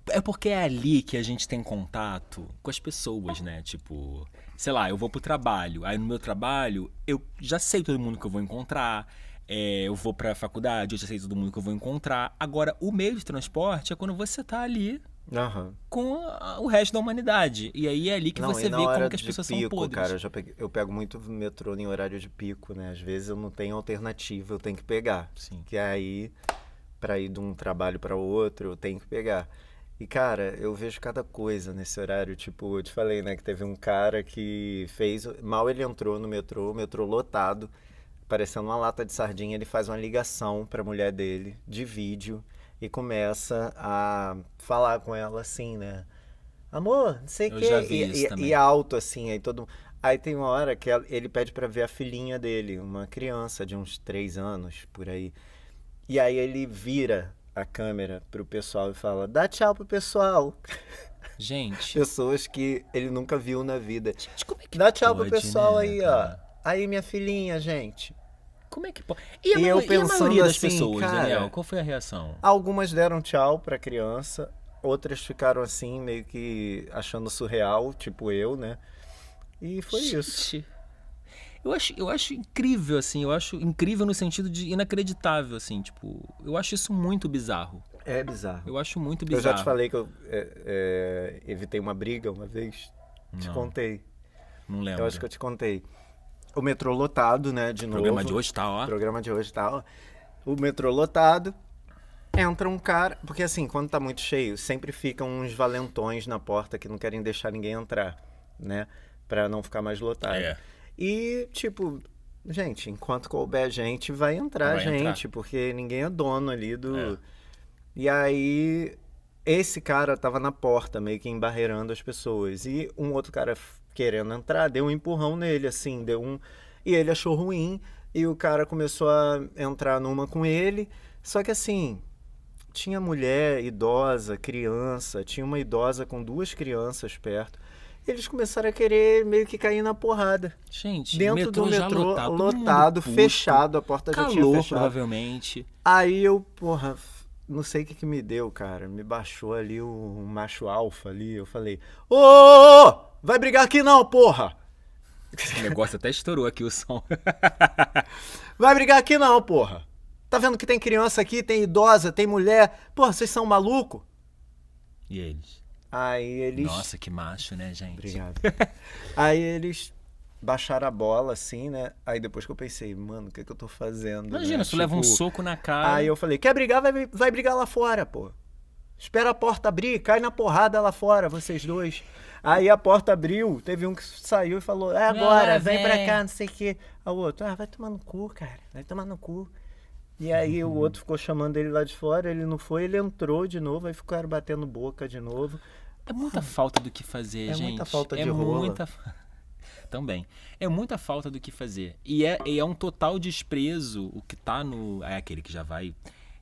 É porque é ali que a gente tem contato com as pessoas, né? Tipo, sei lá, eu vou pro trabalho. Aí no meu trabalho, eu já sei todo mundo que eu vou encontrar. Eu vou pra faculdade, eu já sei todo mundo que eu vou encontrar. Agora, o meio de transporte é quando você tá ali com o resto da humanidade. E aí é ali que você vê como que as pessoas são podres.
Cara, eu pego muito metrô em horário de pico, né? Às vezes eu não tenho alternativa, eu tenho que pegar.
Sim.
Que aí, pra ir de um trabalho pra outro, eu tenho que pegar. E, cara, eu vejo cada coisa nesse horário. Tipo, eu te falei, né? Que teve um cara que fez... Mal ele entrou no metrô, o metrô lotado, parecendo uma lata de sardinha, ele faz uma ligação pra mulher dele, de vídeo, e começa a falar com ela assim, né? Amor, não sei o quê.
Já vi isso também.
E alto, assim, aí tem uma hora que ele pede pra ver a filhinha dele, uma criança de uns 3 anos, por aí. E aí ele vira a câmera pro pessoal e fala: dá tchau pro pessoal.
Gente.
Pessoas que ele nunca viu na vida.
Gente, como é que
dá tchau pro pessoal, né, aí,
cara?
ó. Aí, minha filhinha, gente.
Como é que pode? E a maioria das pessoas, cara, Daniel, qual foi a reação?
Algumas deram tchau pra criança, outras ficaram assim, meio que achando surreal, tipo eu, né? E foi isso.
Eu acho incrível, assim, eu acho incrível no sentido de inacreditável, assim, tipo, eu acho isso muito bizarro.
É bizarro.
Eu acho muito bizarro.
Eu já te falei que eu evitei uma briga uma vez? Te contei.
Não lembro.
Eu acho que eu te contei. O metrô lotado, né, de novo.
O programa de hoje tá, ó.
O programa de hoje tá, ó. O metrô lotado, entra um cara... Porque assim, quando tá muito cheio, sempre ficam uns valentões na porta que não querem deixar ninguém entrar, né? Pra não ficar mais lotado. E, tipo, gente, enquanto couber gente, vai entrar gente, porque ninguém é dono ali do... E aí, esse cara tava na porta, meio que embarreirando as pessoas. E um outro cara querendo entrar, deu um empurrão nele, assim, E ele achou ruim, e o cara começou a entrar numa com ele. Só que assim, tinha mulher, idosa, criança, tinha uma idosa com 2 crianças perto. eles começaram a querer meio que cair na porrada.
Gente,
dentro do
já
metrô,
lotado,
fechado, a porta já tinha
calor,
fechado.
provavelmente.
Aí eu, não sei o que me deu, cara. Me baixou ali o macho alfa ali. Eu falei, ô, vai brigar aqui não, porra!
O negócio até estourou aqui o som.
Vai brigar aqui não, porra! Tá vendo que tem criança aqui, tem idosa, tem mulher? Porra, vocês são malucos?
E eles?
Aí eles...
Nossa, que macho, né, gente?
Obrigado. Aí eles baixaram a bola, assim, né? Aí depois que eu pensei, mano, o que eu tô fazendo?
Imagina,
né?
se tu leva um soco na cara.
Aí eu falei, quer brigar? Vai brigar lá fora, pô. Espera a porta abrir, cai na porrada lá fora, vocês dois. Aí a porta abriu, teve um que saiu e falou, agora, vem pra cá, não sei o quê. Aí o outro, vai tomar no cu, cara, vai tomar no cu. E aí o outro ficou chamando ele lá de fora, ele não foi, ele entrou de novo, aí ficaram batendo boca de novo.
É muita falta do que fazer, gente.
É muita falta de rola.
Também. É muita falta do que fazer. E é um total desprezo o que tá no... É aquele que já vai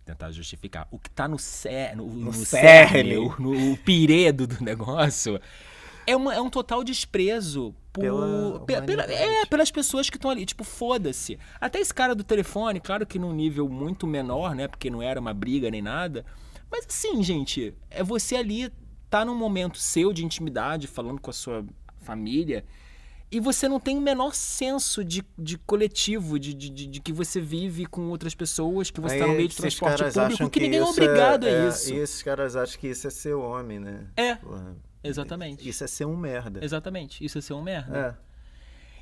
tentar justificar. O que tá no cerne, no piredo do negócio, é um total desprezo pelas pessoas que estão ali. Tipo, foda-se. Até esse cara do telefone, claro que num nível muito menor, né? Porque não era uma briga nem nada. Mas assim, gente, é você ali tá num momento seu de intimidade, falando com a sua família, e você não tem o menor senso de coletivo, de que você vive com outras pessoas, que você tá no meio de transporte público, que ninguém é obrigado a isso.
E esses caras acham que isso é ser homem, né?
Porra, exatamente.
Isso é ser um merda.
Exatamente, isso é ser um merda.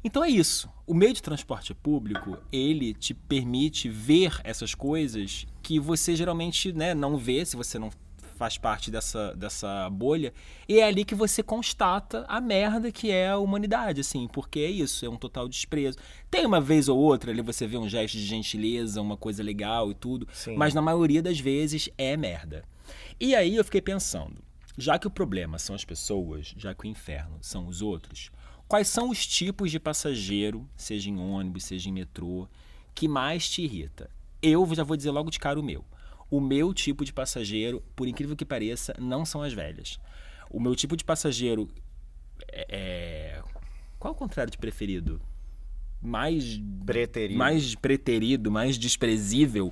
Então é isso. O meio de transporte público, ele te permite ver essas coisas que você geralmente, né, não vê, se você não faz parte dessa bolha, e é ali que você constata a merda que é a humanidade, assim, porque é isso, é um total desprezo. Tem uma vez ou outra ali você vê um gesto de gentileza, uma coisa legal e tudo,
sim,
mas na maioria das vezes é merda. E aí eu fiquei pensando, já que o problema são as pessoas, já que o inferno são os outros, quais são os tipos de passageiro, seja em ônibus, seja em metrô, que mais te irrita? Eu já vou dizer logo de cara o meu. O meu tipo de passageiro, por incrível que pareça, não são as velhas. O meu tipo de passageiro qual é o contrário de preferido? Mais preterido, mais desprezível,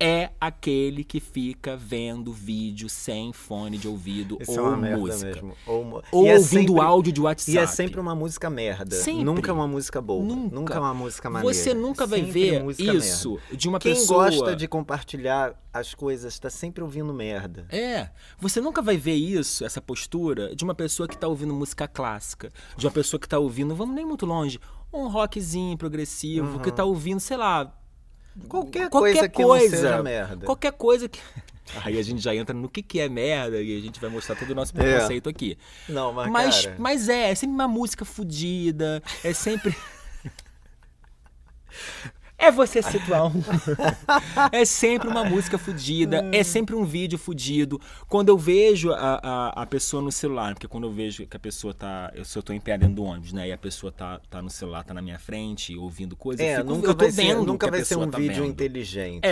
é aquele que fica vendo vídeo sem fone de ouvido ou música.
Mesmo.
Ou ouvindo áudio de WhatsApp.
E é sempre uma música merda.
Sempre.
Nunca uma música boa. Nunca é uma música maneira.
Você nunca vai ver isso merda. De uma pessoa...
Quem gosta de compartilhar as coisas está sempre ouvindo merda.
Você nunca vai ver isso, essa postura, de uma pessoa que está ouvindo música clássica, de uma pessoa que está ouvindo, vamos nem muito longe, um rockzinho progressivo, que está ouvindo, sei lá,
Qualquer coisa que não seja merda.
Qualquer coisa que... Aí a gente já entra no que é merda e a gente vai mostrar todo o nosso preconceito aqui.
Não,
mas é sempre uma música fodida, é sempre... É você situar É sempre uma música fodida, é sempre um vídeo fodido. Quando eu vejo a pessoa no celular, porque quando eu vejo que a pessoa tá... Se eu tô em pé dentro do ônibus, né? E a pessoa tá no celular, tá na minha frente, ouvindo coisa,
nunca vai ser um vídeo inteligente.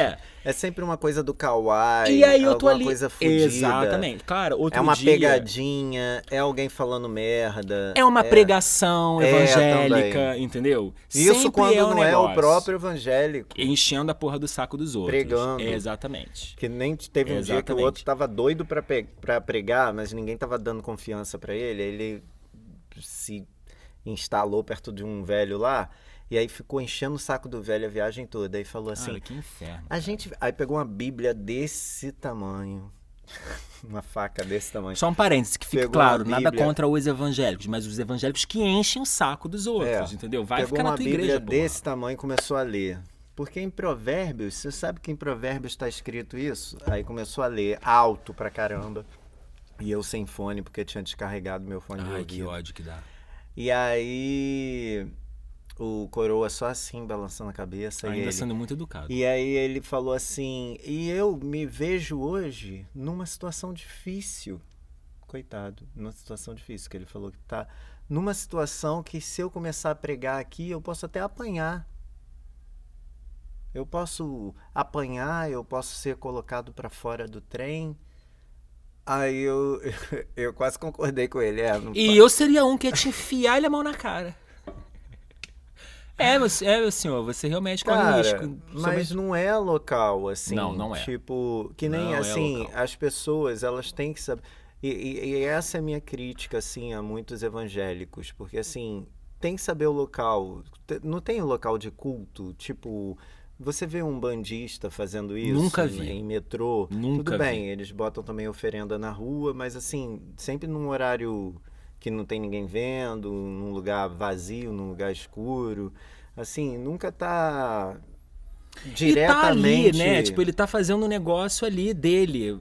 É sempre uma coisa do kawaii,
e aí eu tô ali,
coisa fodida.
Exatamente. Cara, outro dia...
É uma pegadinha, é alguém falando merda.
É uma pregação evangélica, entendeu?
Isso
sempre
quando não é o próprio evangélico.
Enchendo a porra do saco dos outros.
Pregando.
Exatamente.
Que nem teve um dia que o outro tava doido pra pregar, mas ninguém tava dando confiança pra ele. Aí ele se instalou perto de um velho lá, e aí ficou enchendo o saco do velho a viagem toda. Aí falou assim...
Cara, que inferno.
Aí pegou uma bíblia desse tamanho... Uma faca desse tamanho.
Só um parênteses, que fique claro, nada contra os evangélicos, mas os evangélicos que enchem o saco dos outros, entendeu? Vai ficar na tua igreja,
Pegou uma bíblia desse tamanho e começou a ler. Porque em Provérbios, você sabe que em Provérbios está escrito isso? Aí começou a ler alto pra caramba. E eu sem fone, porque tinha descarregado meu fone de ouvido.
Que ódio que dá.
E aí... O coroa só assim, balançando a cabeça.
Ainda sendo muito educado.
E aí ele falou assim, e eu me vejo hoje numa situação difícil. Coitado, numa situação difícil, que ele falou que tá numa situação que se eu começar a pregar aqui, eu posso até apanhar. Eu posso apanhar, eu posso ser colocado para fora do trem. Aí eu quase concordei com ele.
E eu seria um que ia te enfiar a mão na cara. Meu senhor, você realmente corre risco.
Mas não é local, assim.
Não é.
Tipo, que nem assim, as pessoas, elas têm que saber. E essa é a minha crítica, assim, a muitos evangélicos. Porque, assim, tem que saber o local. Não tem local de culto, tipo... Você vê um bandista fazendo isso?
Nunca vi.
Em metrô?
Nunca
Tudo bem,
vi.
eles botam também oferenda na rua, mas assim, sempre num horário que não tem ninguém vendo, num lugar vazio, num lugar escuro. Assim, nunca tá diretamente...
E tá ali, né? Tipo, ele tá fazendo um negócio ali dele.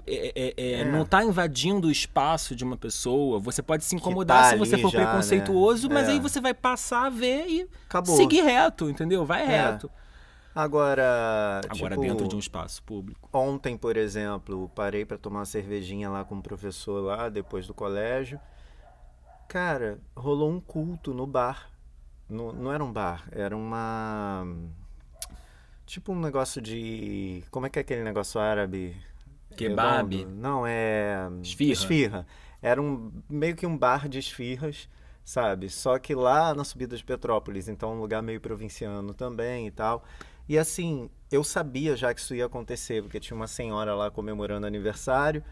Não tá invadindo o espaço de uma pessoa. Você pode se incomodar se você for preconceituoso, né? Mas aí você vai passar a ver e
acabou.
Seguir reto, entendeu? Vai reto.
Agora tipo,
dentro de um espaço público.
Ontem, por exemplo, parei para tomar uma cervejinha lá com um professor lá, depois do colégio. Cara, rolou um culto no bar. Não era um bar, era uma... Tipo um negócio de... Como é que é aquele negócio árabe?
Kebab?
Não, é... Esfirra. Era meio que um bar de esfirras, sabe? Só que lá na subida de Petrópolis, então um lugar meio provinciano também e tal. E assim, eu sabia já que isso ia acontecer, porque tinha uma senhora lá comemorando aniversário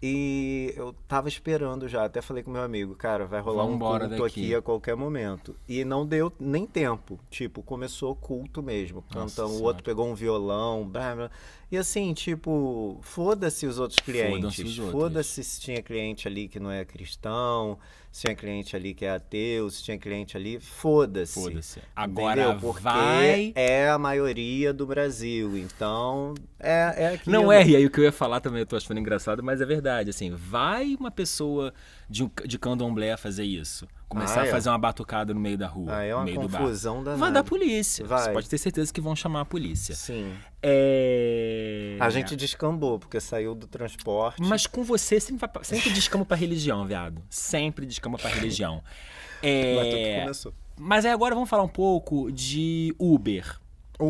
e eu tava esperando já, até falei com meu amigo, cara, vai rolar um culto aqui a qualquer momento. E não deu nem tempo, tipo, começou culto mesmo, cantando, o outro pegou um violão, blá, blá. E assim, tipo, foda-se os outros clientes, foda-se se tinha cliente ali que não é cristão, se tinha cliente ali que é ateu, se tinha cliente ali, foda-se.
Agora
entendeu? Porque é a maioria do Brasil, então é aquilo.
Não é, e aí o que eu ia falar também, eu tô achando engraçado, mas é verdade, assim, vai uma pessoa de candomblé fazer isso, começar a fazer uma batucada no meio da rua,
é uma
no meio
confusão
do bar.
danada.
Vai dar polícia,
vai.
Você pode ter certeza que vão chamar a polícia.
Sim. A gente descambou, porque saiu do transporte.
Mas com você sempre descamba pra religião, viado. Sempre descamba pra religião.
Mas tudo começou.
Mas aí agora vamos falar um pouco de Uber.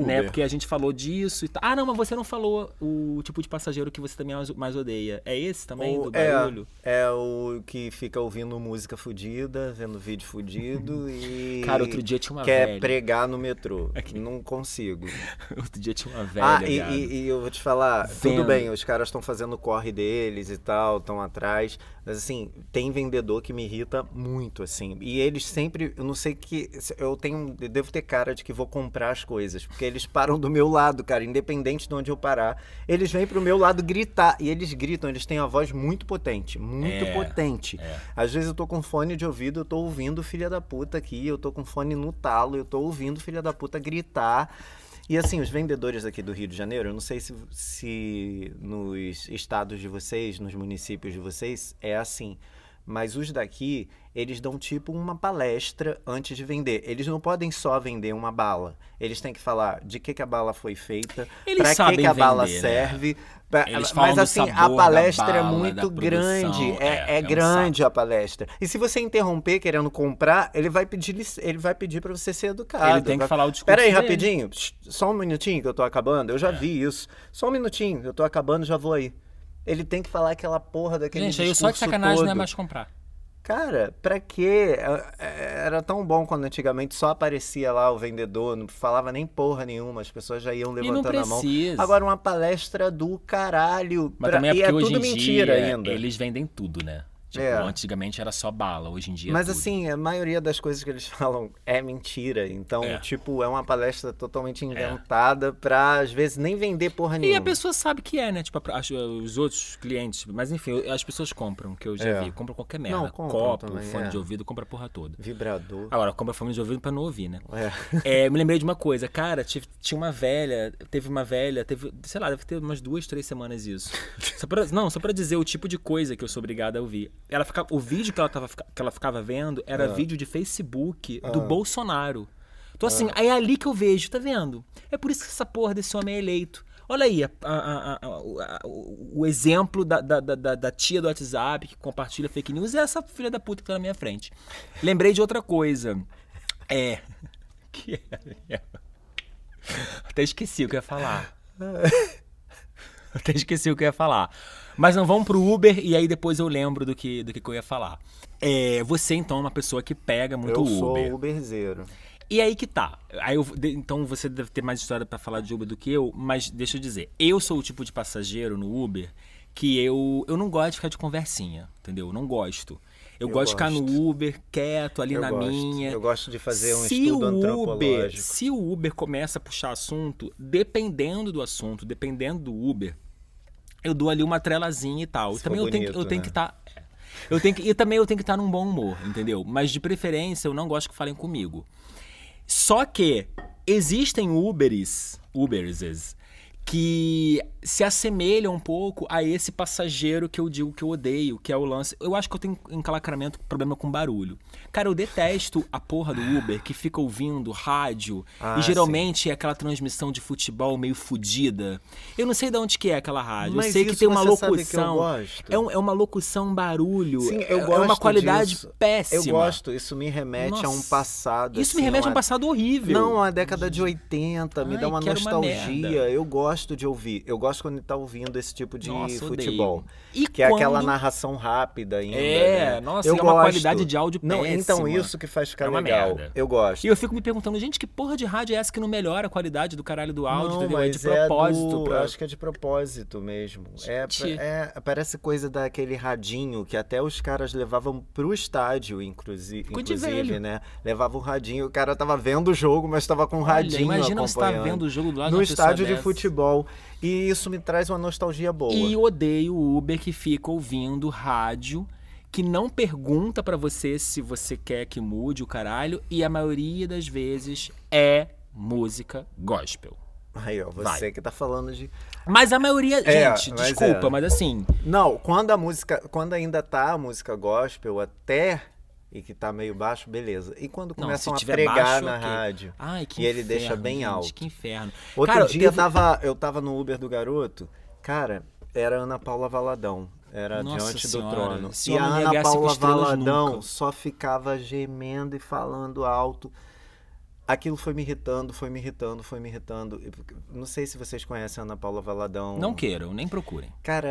Né? Porque a gente falou disso e tal. Ah, não, mas você não falou o tipo de passageiro que você também mais odeia. É esse também, do barulho?
É o que fica ouvindo música fudida, vendo vídeo fudido e...
Cara, outro dia tinha uma
velha.
Quer
pregar no metrô. Não consigo.
Outro dia tinha uma velha,
e eu vou te falar, tudo bem, os caras estão fazendo o corre deles e tal, estão atrás, mas assim, tem vendedor que me irrita muito, assim. E eles sempre, eu não sei que... Eu devo ter cara de que vou comprar as coisas, porque eles param do meu lado, cara, independente de onde eu parar. Eles vêm pro meu lado gritar, e eles gritam, eles têm a voz muito potente, potente. Às vezes eu tô com fone de ouvido, eu tô ouvindo filha da puta aqui, eu tô com fone no talo, eu tô ouvindo filha da puta gritar. E assim, os vendedores aqui do Rio de Janeiro, eu não sei se nos estados de vocês, nos municípios de vocês, é assim. Mas os daqui, eles dão tipo uma palestra antes de vender. Eles não podem só vender uma bala. Eles têm que falar de que a bala foi feita, para que a bala serve.
Né?
Mas assim, a palestra é muito grande. É grande a palestra. E se você interromper querendo comprar, ele vai pedir para você ser educado.
Ele tem que falar o discurso
Pera aí,
dele.
rapidinho. Só um minutinho que eu tô acabando. Eu já vi isso. Só um minutinho, eu tô acabando, já vou aí. Ele tem que falar aquela porra daquele discurso todo.
Gente, aí só de sacanagem não é mais comprar.
Cara, pra quê? Era tão bom quando antigamente só aparecia lá o vendedor, não falava nem porra nenhuma, as pessoas já iam levantando a mão. Agora uma palestra do caralho.
Mas também é porque
tudo
hoje em
mentira
dia,
ainda.
Eles vendem tudo, né? Tipo, antigamente era só bala, hoje em dia
Mas
tudo.
assim, a maioria das coisas que eles falam é mentira. Então, tipo, é uma palestra totalmente inventada pra, às vezes, nem vender porra nenhuma.
E a pessoa sabe que né? Tipo, os outros clientes... Mas enfim, as pessoas compram, que eu já vi. Compram qualquer merda.
Não,
copo,
também,
fone de ouvido, compra a porra toda.
Vibrador.
Agora, compra fone de ouvido pra não ouvir, né? Me lembrei de uma coisa. Cara, tinha uma velha... Teve, sei lá, deve ter umas 2, 3 semanas isso. Só pra dizer o tipo de coisa que eu sou obrigado a ouvir. O vídeo que ela ficava vendo era vídeo de Facebook do Bolsonaro. Então assim, é ali que eu vejo, tá vendo? É por isso que essa porra desse homem é eleito. Olha aí o exemplo da tia do WhatsApp que compartilha fake news, é essa filha da puta que tá na minha frente. Lembrei de outra coisa. Até esqueci o que eu ia falar. Mas não, vamos pro Uber e aí depois eu lembro do que eu ia falar. Você, então, é uma pessoa que pega muito
eu
Uber.
Eu sou Uberzeiro.
E aí que tá. Então você deve ter mais história pra falar de Uber do que eu, mas deixa eu dizer. Eu sou o tipo de passageiro no Uber que eu não gosto de ficar de conversinha, entendeu? Eu não gosto. Eu gosto de ficar no Uber, quieto, ali minha.
Eu gosto de fazer um estudo antropológico.
Se o Uber começa a puxar assunto, dependendo do assunto, dependendo do Uber, eu dou ali uma trelazinha e tal. Também eu tenho que estar... E também eu tenho que estar num bom humor, entendeu? Mas de preferência eu não gosto que falem comigo. Só que existem Ubers que se assemelham um pouco a esse passageiro que eu digo que eu odeio, que é o lance... Eu acho que eu tenho encalacramento, problema com barulho. Cara, eu detesto a porra do Uber que fica ouvindo rádio e geralmente é aquela transmissão de futebol meio fodida. Eu não sei de onde que é aquela rádio.
Mas
eu sei que tem uma locução.
Sabe que eu gosto.
É uma locução barulho.
Sim, eu gosto
é uma qualidade
disso.
péssima.
Eu gosto. Isso me remete a um passado.
Isso me remete a um passado horrível.
Não, a década de 80. Me dá uma nostalgia. Eu gosto de ouvir. Eu gosto quando ele tá ouvindo esse tipo de futebol. Que é aquela narração rápida ainda.
Eu gosto. Uma qualidade de áudio péssima.
Então isso que faz ficar legal.
Merda.
Eu gosto.
E eu fico me perguntando, gente, que porra de rádio é essa que não melhora a qualidade do caralho do áudio?
Não,
entendeu?
mas
de propósito.
Eu acho que é de propósito mesmo. Parece coisa daquele radinho que até os caras levavam pro estádio, inclusive, né? Levavam o radinho, o cara tava vendo o jogo, mas tava com o radinho
imagina
acompanhando.
Você tá vendo o jogo do lado de
no
uma
estádio de
dessa.
futebol. E isso me traz uma nostalgia boa.
E odeio o Uber que fica ouvindo rádio, que não pergunta pra você se você quer que mude o caralho, e a maioria das vezes é música gospel.
Aí, ó, você que tá falando de...
Mas a maioria... gente, desculpa, mas assim...
Não, quando ainda tá a música gospel até... E que tá meio baixo, beleza. E quando começam a pregar na rádio, e ele deixa bem alto.
Que inferno.
Outro dia eu tava no Uber do garoto, cara, era Ana Paula Valadão. Era Diante do Trono. E a Ana Paula Valadão só ficava gemendo e falando alto. Aquilo foi me irritando. Não sei se vocês conhecem a Ana Paula Valadão.
Não queiram, nem procurem.
Cara,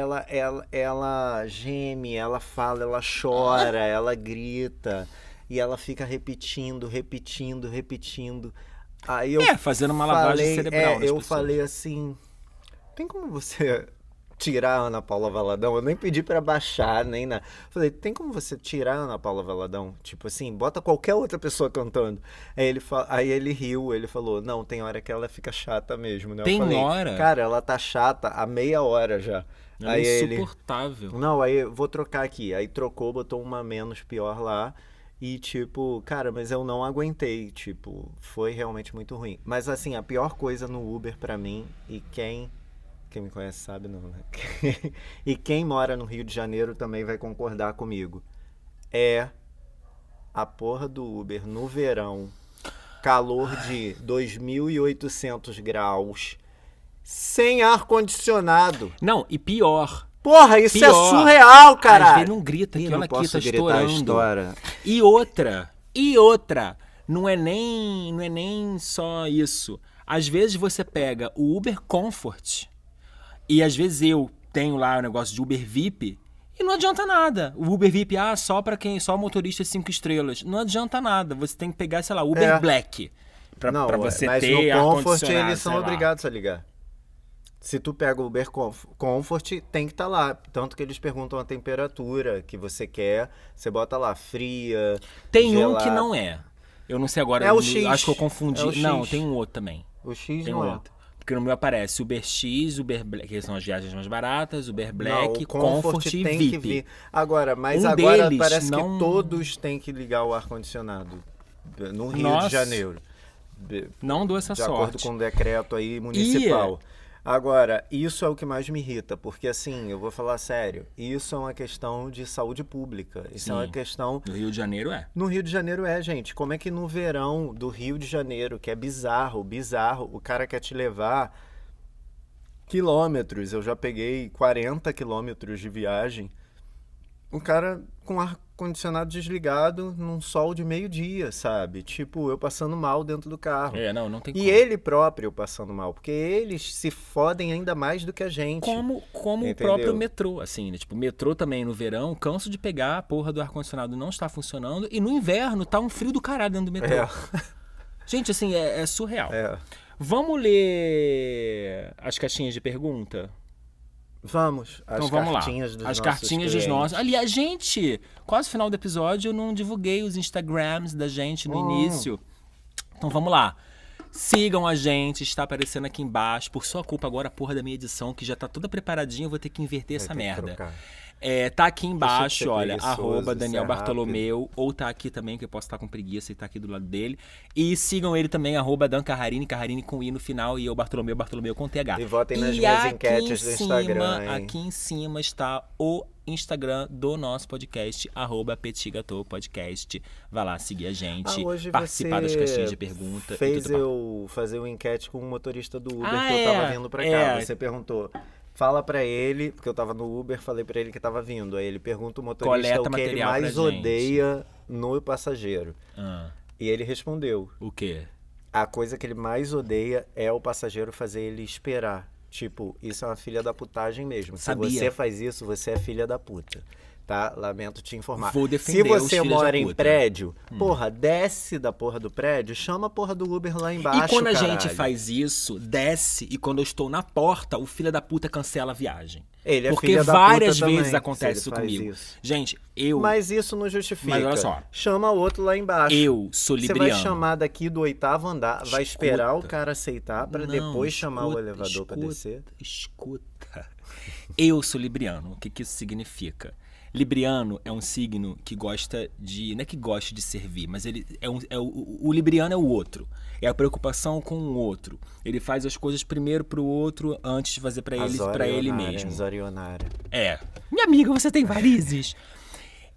ela geme, ela fala, ela chora, ela grita. E ela fica repetindo. Aí eu
fazendo uma lavagem cerebral.
Eu falei assim, tem como você... tirar a Ana Paula Valadão? Eu nem pedi pra baixar, nem nada. Falei, tem como você tirar a Ana Paula Valadão? Tipo assim, bota qualquer outra pessoa cantando. Aí ele riu, ele falou, não, tem hora que ela fica chata mesmo, né?
Tem hora?
Cara, ela tá chata há meia hora já.
Ela é insuportável.
Não, aí eu vou trocar aqui. Aí trocou, botou uma menos pior lá. E tipo, cara, mas eu não aguentei. Tipo, foi realmente muito ruim. Mas assim, a pior coisa no Uber pra mim, e quem me conhece sabe não, né? E quem mora no Rio de Janeiro também vai concordar comigo. É a porra do Uber no verão, calor de 2.800 graus, sem ar-condicionado.
Não, e pior.
Porra, isso é surreal, cara.
Às vezes não grita, que olha aqui, tá estourando. E outra, não é nem só isso. Às vezes você pega o Uber Comfort... E às vezes eu tenho lá o negócio de Uber VIP e não adianta nada. O Uber VIP, só motorista 5 estrelas. Não adianta nada. Você tem que pegar, sei lá, Uber Black. Pra você ter
ar-condicionado. Mas no Comfort eles são obrigados a ligar. Se tu pega o Uber Comfort, tem que estar lá. Tanto que eles perguntam a temperatura que você quer. Você bota lá, fria,
tem
gelado.
Um que não é. Eu não sei agora.
É o X.
Acho que eu confundi. Não, tem um outro também.
O X
tem
não é.
Outro. Porque no meu aparece Uber X, Uber Black, que são as viagens mais baratas, Uber Black,
não, Comfort
e
tem
VIP.
Que vir. Agora parece que todos têm que ligar o ar-condicionado no Rio de Janeiro.
Não dou essa sorte.
De acordo com o decreto aí municipal. Agora, isso é o que mais me irrita, porque assim, eu vou falar sério, isso é uma questão de saúde pública. Isso é uma questão...
No Rio de Janeiro
No Rio de Janeiro gente. Como é que no verão do Rio de Janeiro, que é bizarro, o cara quer te levar quilômetros, eu já peguei 40 quilômetros de viagem, o cara com ar-condicionado desligado num sol de meio-dia, sabe? Tipo, eu passando mal dentro do carro.
Não tem
como.
E
ele próprio passando mal, porque eles se fodem ainda mais do que a gente.
Como o próprio metrô, assim, né? Tipo, metrô também no verão, canso de pegar a porra do ar-condicionado não está funcionando e no inverno tá um frio do caralho dentro do metrô. Gente, assim, é surreal. Vamos ler as caixinhas de pergunta?
Vamos.
Então vamos lá. As cartinhas dos nossos. Aliás, gente, quase no final do episódio eu não divulguei os Instagrams da gente no início. Então vamos lá. Sigam a gente, está aparecendo aqui embaixo. Por sua culpa agora, a porra da minha edição, que já tá toda preparadinha, eu vou ter que inverter essa merda. Tá aqui embaixo, olha, @Daniel Bartolomeu, ou tá aqui também, que eu posso estar com preguiça e tá aqui do lado dele. E sigam ele também, @Dan Carrarini, Carrarini com I no final, e eu Bartolomeu com TH.
E votem nas minhas enquetes do Instagram, hein?
Aqui em cima está o Instagram do nosso podcast, @PetitGâteau Podcast. Vai lá seguir a gente, participar das caixinhas de pergunta.
Fez eu fazer uma enquete com um motorista do Uber que eu tava vindo pra cá. Você perguntou... Fala pra ele, porque eu tava no Uber, falei pra ele que tava vindo. Aí ele pergunta o motorista o que ele mais odeia no passageiro. E ele respondeu.
O quê?
A coisa que ele mais odeia é o passageiro fazer ele esperar. Tipo, isso é uma filha da putagem mesmo.
Sabia.
Se você faz isso, você é filha da puta. Tá? Lamento te informar.
Vou defender.
Se você mora em prédio, porra, desce da porra do prédio, chama a porra do Uber lá embaixo,
E quando a gente faz isso, desce, e quando eu estou na porta, o filho da puta cancela a viagem.
Ele é
porque
filha da
várias
puta
vezes
também,
acontece isso comigo.
Isso.
Gente,
Mas isso não justifica.
Mas olha só.
Chama outro lá embaixo.
Eu sou libriano.
Você vai chamar daqui do 8º andar, vai esperar o cara aceitar pra depois chamar o elevador pra descer?
Escuta. Eu sou libriano. O que isso significa? Libriano é um signo que gosta de... Não é que gosta de servir, mas ele o libriano é o outro. É a preocupação com o outro. Ele faz as coisas primeiro pro outro antes de fazer pra ele mesmo.
Zorionária.
Minha amiga, você tem varizes?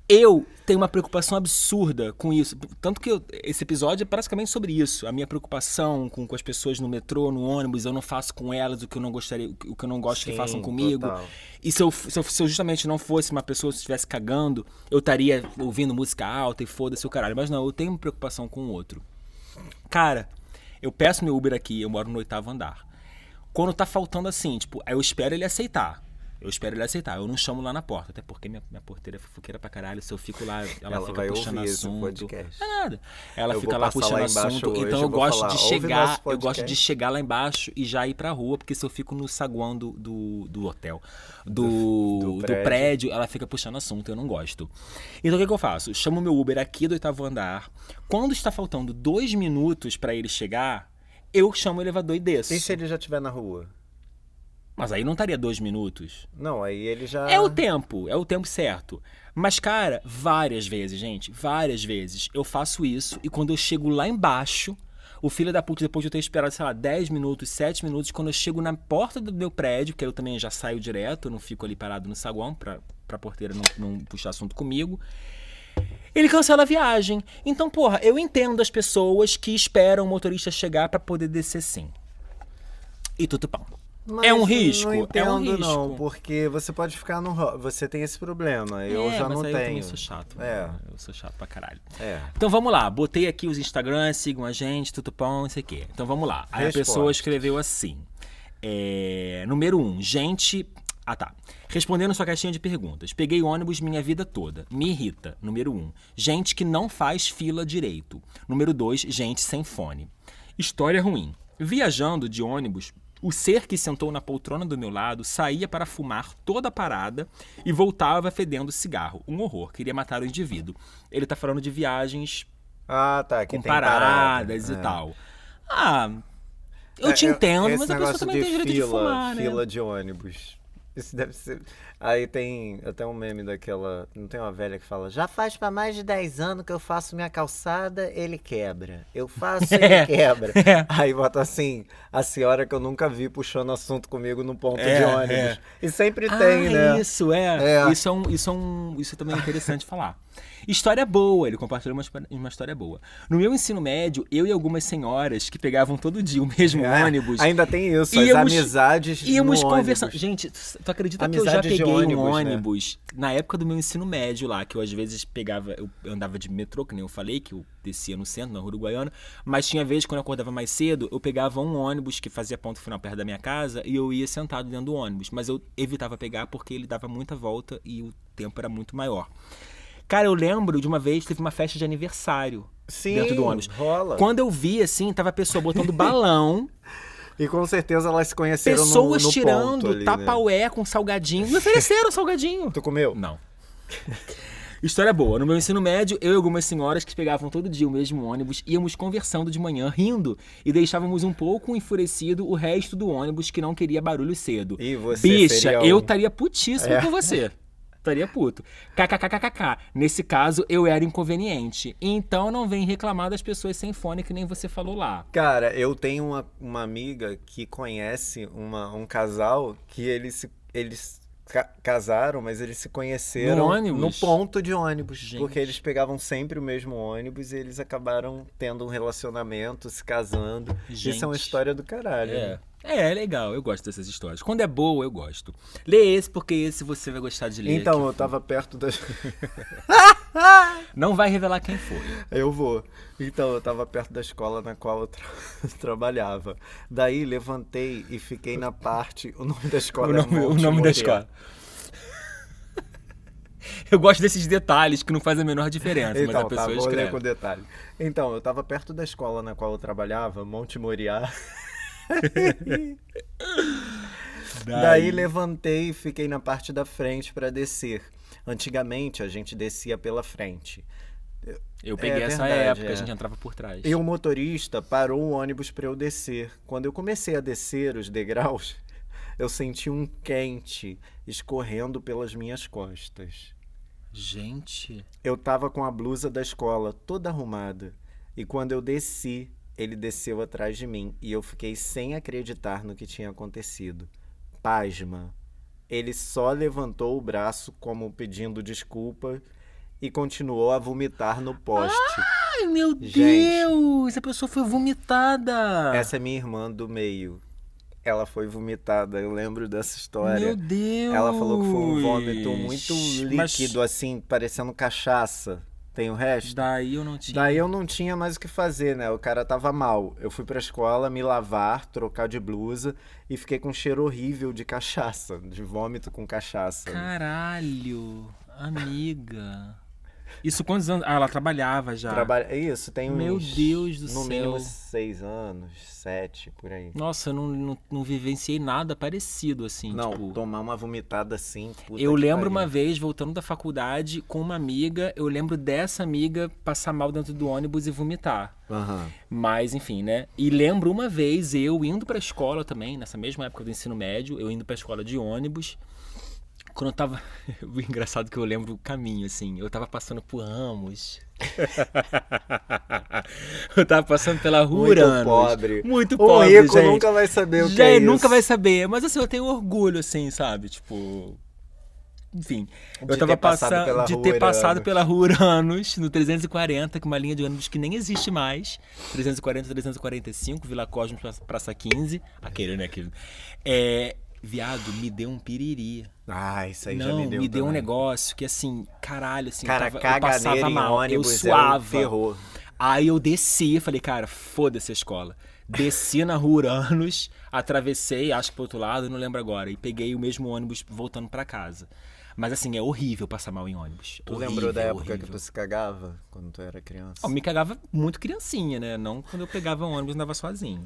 Eu tenho uma preocupação absurda com isso. Tanto que esse episódio é praticamente sobre isso. A minha preocupação com as pessoas no metrô, no ônibus, eu não faço com elas o que eu não gostaria, o que eu não gosto que façam comigo. Total. E se eu justamente não fosse uma pessoa, se estivesse cagando, eu estaria ouvindo música alta e foda-se o caralho. Mas não, eu tenho preocupação com o outro. Cara, eu peço meu Uber aqui, eu moro no 8º andar. Quando tá faltando assim, tipo, eu espero ele aceitar. Eu não chamo lá na porta, até porque minha porteira é fofoqueira pra caralho. Se eu fico lá, ela fica
vai
puxando assunto.
Não
é nada. Ela fica lá puxando assunto. Hoje, então eu gosto de chegar lá embaixo e já ir pra rua, porque se eu fico no saguão do hotel, do prédio, ela fica puxando assunto, eu não gosto. Então o que eu faço? Eu chamo meu Uber aqui do 8º andar. Quando está faltando 2 minutos pra ele chegar, eu chamo o elevador e desço.
E se ele já estiver na rua?
Mas aí não estaria 2 minutos.
Não, aí ele já...
É o tempo certo. Mas, cara, várias vezes, eu faço isso e quando eu chego lá embaixo, o filho da puta, depois de eu ter esperado, sei lá, 10 minutos, 7 minutos, quando eu chego na porta do meu prédio, que eu também já saio direto, eu não fico ali parado no saguão pra porteira não puxar assunto comigo, ele cancela a viagem. Então, porra, eu entendo as pessoas que esperam o motorista chegar pra poder descer sim. E tudo pão.
Mas
é um risco?
Não entendo,
é um risco.
Não, porque você pode ficar no... Você tem esse problema, eu já não tenho. Eu
também sou chato. Eu sou chato pra caralho. Então vamos lá, botei aqui os Instagrams, sigam a gente, tudo bom, isso aqui. Então vamos lá. Aí a pessoa escreveu assim. Número 1, gente... Respondendo sua caixinha de perguntas. Peguei ônibus minha vida toda. Me irrita. Número 1. Gente que não faz fila direito. Número 2. Gente sem fone. História ruim. Viajando de ônibus... O ser que sentou na poltrona do meu lado saía para fumar toda a parada e voltava fedendo cigarro. Um horror. Queria matar o indivíduo. Ele tá falando de viagens
que
com paradas e tal. Eu te entendo, mas a pessoa também tem direito de fumar, né?
Fila de ônibus. Isso deve ser... Aí tem até um meme daquela... Não tem uma velha que fala: já faz pra mais de 10 anos que eu faço minha calçada, ele quebra. Eu faço, ele quebra. Aí bota assim, a senhora que eu nunca vi puxando assunto comigo no ponto de ônibus. E sempre tem, né?
Isso também é interessante falar. História boa, ele compartilhou uma história boa. No meu ensino médio, eu e algumas senhoras que pegavam todo dia o mesmo ônibus...
Ainda tem isso, as amizades
íamos
no
conversando.
ônibus.
Gente, tu acredita que
Amizades
eu já peguei
ônibus,
um ônibus na época do meu ensino médio lá, que eu às vezes pegava, eu andava de metrô, que nem eu falei, que eu descia no centro, na Rua Uruguaiana, mas tinha vezes quando eu acordava mais cedo, eu pegava um ônibus que fazia ponto final perto da minha casa e eu ia sentado dentro do ônibus, mas eu evitava pegar porque ele dava muita volta e o tempo era muito maior. Cara, eu lembro de uma vez, teve uma festa de aniversário dentro do ônibus.
Rola.
Quando eu vi, assim, tava a pessoa botando balão.
E com certeza elas se conheceram
pessoas
no
tirando
ponto ali,
tapaué com salgadinho. Me ofereceram salgadinho.
Tu comeu?
Não. História boa. No meu ensino médio, eu e algumas senhoras que pegavam todo dia o mesmo ônibus, íamos conversando de manhã, rindo, e deixávamos um pouco enfurecido o resto do ônibus que não queria barulho cedo.
E você
Bicha, eu estaria putíssimo com você. Estaria puto. KKKKK. Nesse caso, eu era inconveniente. Então, não vem reclamar das pessoas sem fone, que nem você falou lá.
Cara, eu tenho uma amiga que conhece um casal que eles casaram, mas eles se conheceram no ponto de ônibus. Gente. Porque eles pegavam sempre o mesmo ônibus e eles acabaram tendo um relacionamento, se casando. Gente. Isso é uma história do caralho. Né?
É legal, eu gosto dessas histórias. Quando é boa, eu gosto. Lê esse, porque esse você vai gostar de ler.
Então, eu tava perto das...
Não vai revelar quem foi.
Eu vou. Então, eu tava perto da escola na qual eu trabalhava. Daí, levantei e fiquei na parte... O nome da escola
o nome da escola. Eu gosto desses detalhes que não fazem a menor diferença,
então,
mas a pessoa escreve.
Vou ler com detalhe. Então, eu tava perto da escola na qual eu trabalhava, Monte Moriá. Daí levantei e fiquei na parte da frente para descer. Antigamente a gente descia pela frente.
Eu peguei essa época, a gente entrava por trás.
E o motorista parou o ônibus para eu descer. Quando eu comecei a descer os degraus, eu senti um quente escorrendo pelas minhas costas.
Gente...
Eu tava com a blusa da escola toda arrumada. E quando eu desci, ele desceu atrás de mim e eu fiquei sem acreditar no que tinha acontecido. Pasma. Ele só levantou o braço como pedindo desculpa e continuou a vomitar no poste.
Ai, meu Deus! A pessoa foi vomitada!
Essa é minha irmã do meio. Ela foi vomitada, eu lembro dessa história.
Meu Deus!
Ela falou que foi um vômito muito líquido, assim, parecendo cachaça. Tem o resto?
Daí eu não tinha.
Daí eu não tinha mais o que fazer, né? O cara tava mal. Eu fui pra escola me lavar, trocar de blusa e fiquei com um cheiro horrível de cachaça, de vômito com cachaça.
Caralho, amiga. Isso quantos anos? Ah, ela trabalhava já.
Isso, tem uns...
Meu Deus do céu.
No mínimo 6 anos, 7, por aí.
Nossa, eu não vivenciei nada parecido, assim.
Não,
tipo...
tomar uma vomitada assim, puta
Eu lembro
pariu.
uma vez, voltando da faculdade, com uma amiga, eu lembro dessa amiga passar mal dentro do ônibus e vomitar.
Uhum.
Mas, enfim, né? E lembro uma vez, eu indo pra escola também, nessa mesma época do ensino médio, eu indo pra escola de ônibus... Quando eu tava... O engraçado que eu lembro o caminho, assim. Eu tava passando por Ramos. Eu tava passando pela rua Uranos. Muito pobre,
o rico gente. Nunca vai saber o que é isso.
Nunca vai saber. Mas assim, eu tenho orgulho, assim, sabe? Tipo... Enfim. Eu tava de ter passado pela rua Uranos, no 340, que é uma linha de ônibus que nem existe mais. 340, 345, Vila Cosmos, Praça 15. Aquele, né? Aquele. Viado, me deu um piriri.
Ah, isso aí
não,
já me deu.
Me deu um negócio que assim, caralho, assim,
cara,
eu passava mal, eu suava.
Terror.
Aí eu desci, falei, cara, foda-se a escola. Desci na rua Uranos, atravessei, acho que pro outro lado, não lembro agora, e peguei o mesmo ônibus voltando pra casa. Mas assim, é horrível passar mal em ônibus.
Tu lembrou da época que tu se cagava quando tu era criança?
Eu me cagava muito criancinha, né? Não quando eu pegava ônibus e andava sozinho.